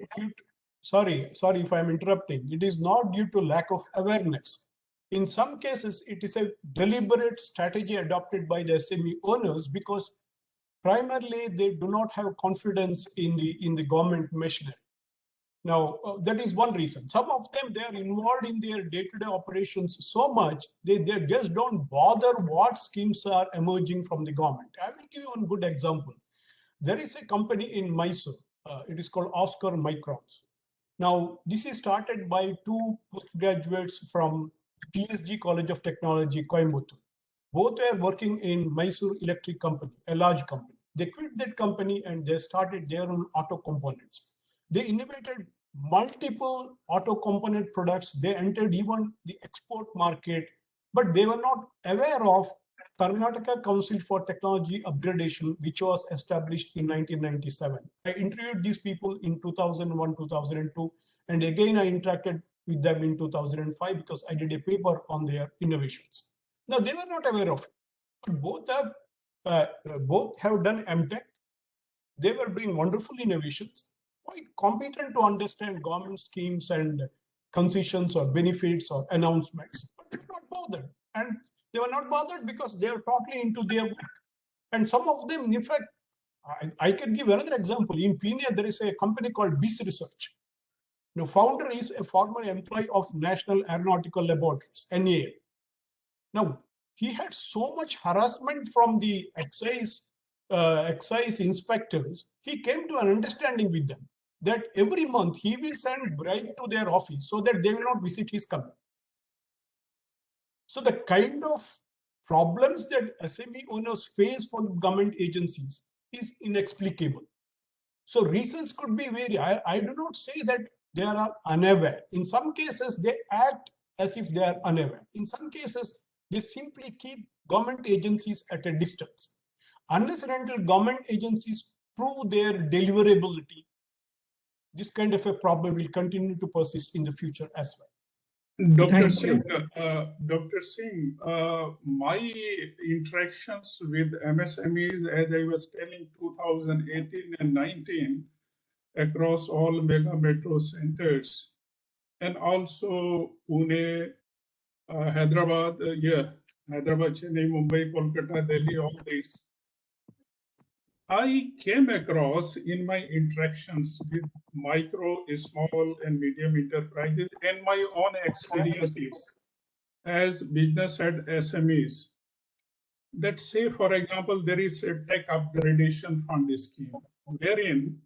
sorry if I'm interrupting. It is not due to lack of awareness. In some cases, it is a deliberate strategy adopted by the SME owners because primarily they do not have confidence in the government machinery. Now, that is one reason. Some of them, they are involved in their day-to-day operations so much, they just don't bother what schemes are emerging from the government. I will give you one good example. There is a company in Mysore. It is called Oscar Microns. Now, this is started by two postgraduates from PSG College of Technology, Coimbatore. Both were working in Mysore Electric Company, a large company. They quit that company and they started their own auto components. They innovated multiple auto component products. They entered even the export market, but they were not aware of Karnataka Council for Technology Upgradation, which was established in 1997. I interviewed these people in 2001, 2002, and again I interacted with them in 2005 because I did a paper on their innovations. Now, they were not aware of it, but both have done MTech. They were doing wonderful innovations, quite competent to understand government schemes and concessions or benefits or announcements, but they were not bothered. And they were not bothered because they are totally into their work. And some of them, in fact, I can give another example. In Pune, there is a company called BIS Research. The founder is a former employee of National Aeronautical Laboratories, NAL. Now, he had so much harassment from the excise inspectors, he came to an understanding with them that every month he will send bribe to their office so that they will not visit his company. So the kind of problems that SME owners face from government agencies is inexplicable. So reasons could be varied. I do not say that they are unaware. In some cases, they act as if they are unaware. In some cases, they simply keep government agencies at a distance. Unless and until government agencies prove their deliverability, this kind of a problem will continue to persist in the future as well. Dr. Thank you. Singh, my interactions with MSMEs, as I was telling, 2018 and 19, across all mega metro centers, and also Pune, Hyderabad, Hyderabad, Chennai, Mumbai, Kolkata, Delhi, all these. I came across in my interactions with micro, small, and medium enterprises and my own experiences as business at SMEs that say, for example, there is a tech upgradation fund scheme wherein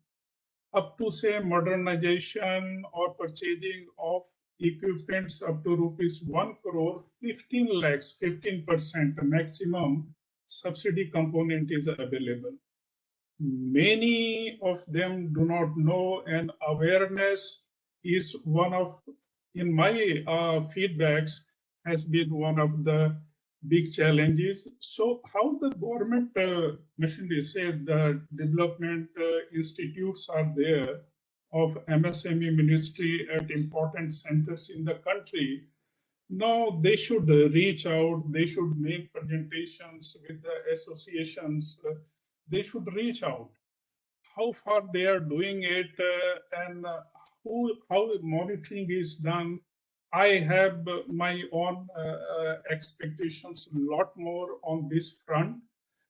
up to say modernization or purchasing of equipments up to rupees 1 crore, 15 lakhs, 15% maximum subsidy component is available. Many of them do not know, and awareness is one of, in my feedbacks, has been one of the big challenges. So how the government machinery said the development institutes are there of MSME ministry at important centers in the country. Now they should reach out, they should make presentations with the associations, they should reach out. How far they are doing it and how monitoring is done. I have my own expectations a lot more on this front.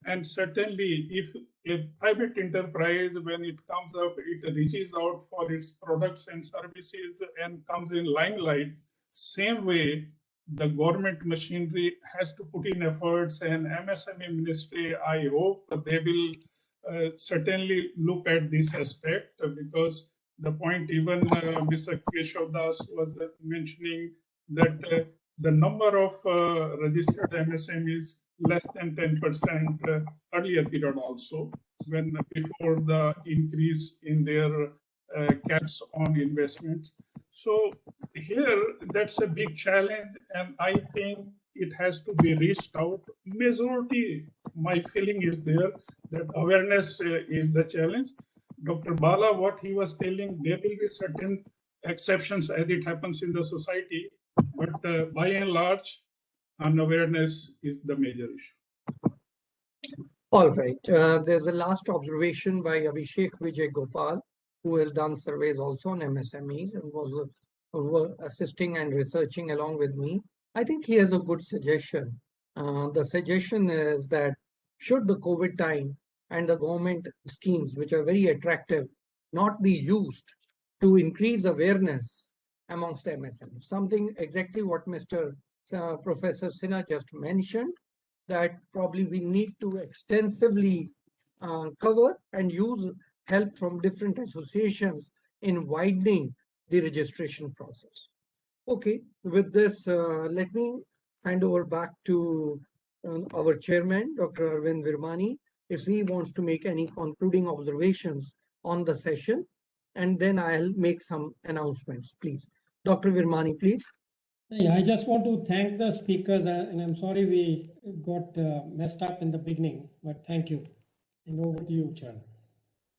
And certainly if a private enterprise, when it comes up, it reaches out for its products and services and comes in limelight, same way the government machinery has to put in efforts, and MSME ministry, I hope they will certainly look at this aspect because the point even Mr. Keshav Das was mentioning that the number of registered MSMEs is less than 10% earlier period also, when before the increase in their caps on investments. So here, that's a big challenge, and I think it has to be reached out. Majority, my feeling is there that awareness is the challenge. Dr. Bala, what he was telling, there will be certain exceptions as it happens in the society, but by and large, unawareness is the major issue. All right. There's a last observation by Abhishek Vijay Gopal, who has done surveys also on MSMEs and was assisting and researching along with me. I think he has a good suggestion. The suggestion is that should the COVID time and the government schemes, which are very attractive, not be used to increase awareness amongst MSMEs, something exactly what Mr. Professor Sinha just mentioned, that probably we need to extensively cover and use help from different associations in widening the registration process. Okay, with this, let me hand over back to our chairman, Dr. Arvind Virmani, if he wants to make any concluding observations on the session, and then I'll make some announcements, please. Dr. Virmani, please. Yeah, I just want to thank the speakers, and I'm sorry we got messed up in the beginning, but thank you. And over to you, Chair.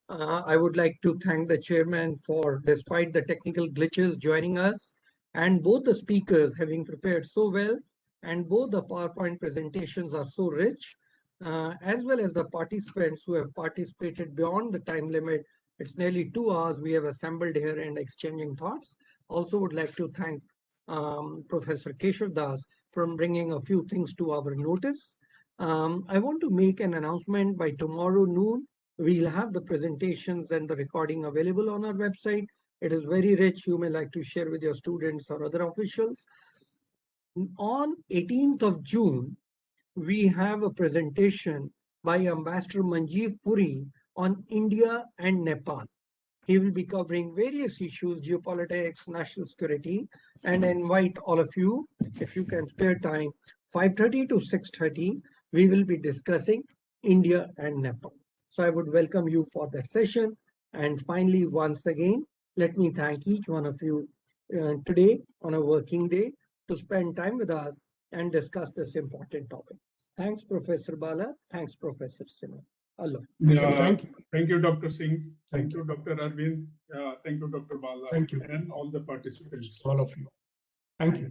I would like to thank the chairman for, despite the technical glitches, joining us, and both the speakers having prepared so well, and both the PowerPoint presentations are so rich, as well as the participants who have participated beyond the time limit. It's nearly 2 hours we have assembled here and exchanging thoughts. Also would like to thank Professor Keshav Das for bringing a few things to our notice. I want to make an announcement by tomorrow noon. We'll have the presentations and the recording available on our website. It is very rich. You may like to share with your students or other officials. On 18th of June, we have a presentation by Ambassador Manjeev Puri on India and Nepal. He will be covering various issues, geopolitics, national security, and I invite all of you, if you can spare time, 5:30 to 6:30, we will be discussing India and Nepal. So I would welcome you for that session. And finally, once again, let me thank each one of you today on a working day to spend time with us and discuss this important topic. Thanks, Professor Bala. Thanks, Professor Sinha. Allah. Thank you. Thank you, Dr. Singh. Thank Thank you, Dr. Arvind. Thank you, Dr. Bala. Thank you. And all the participants. All of you. Thank you.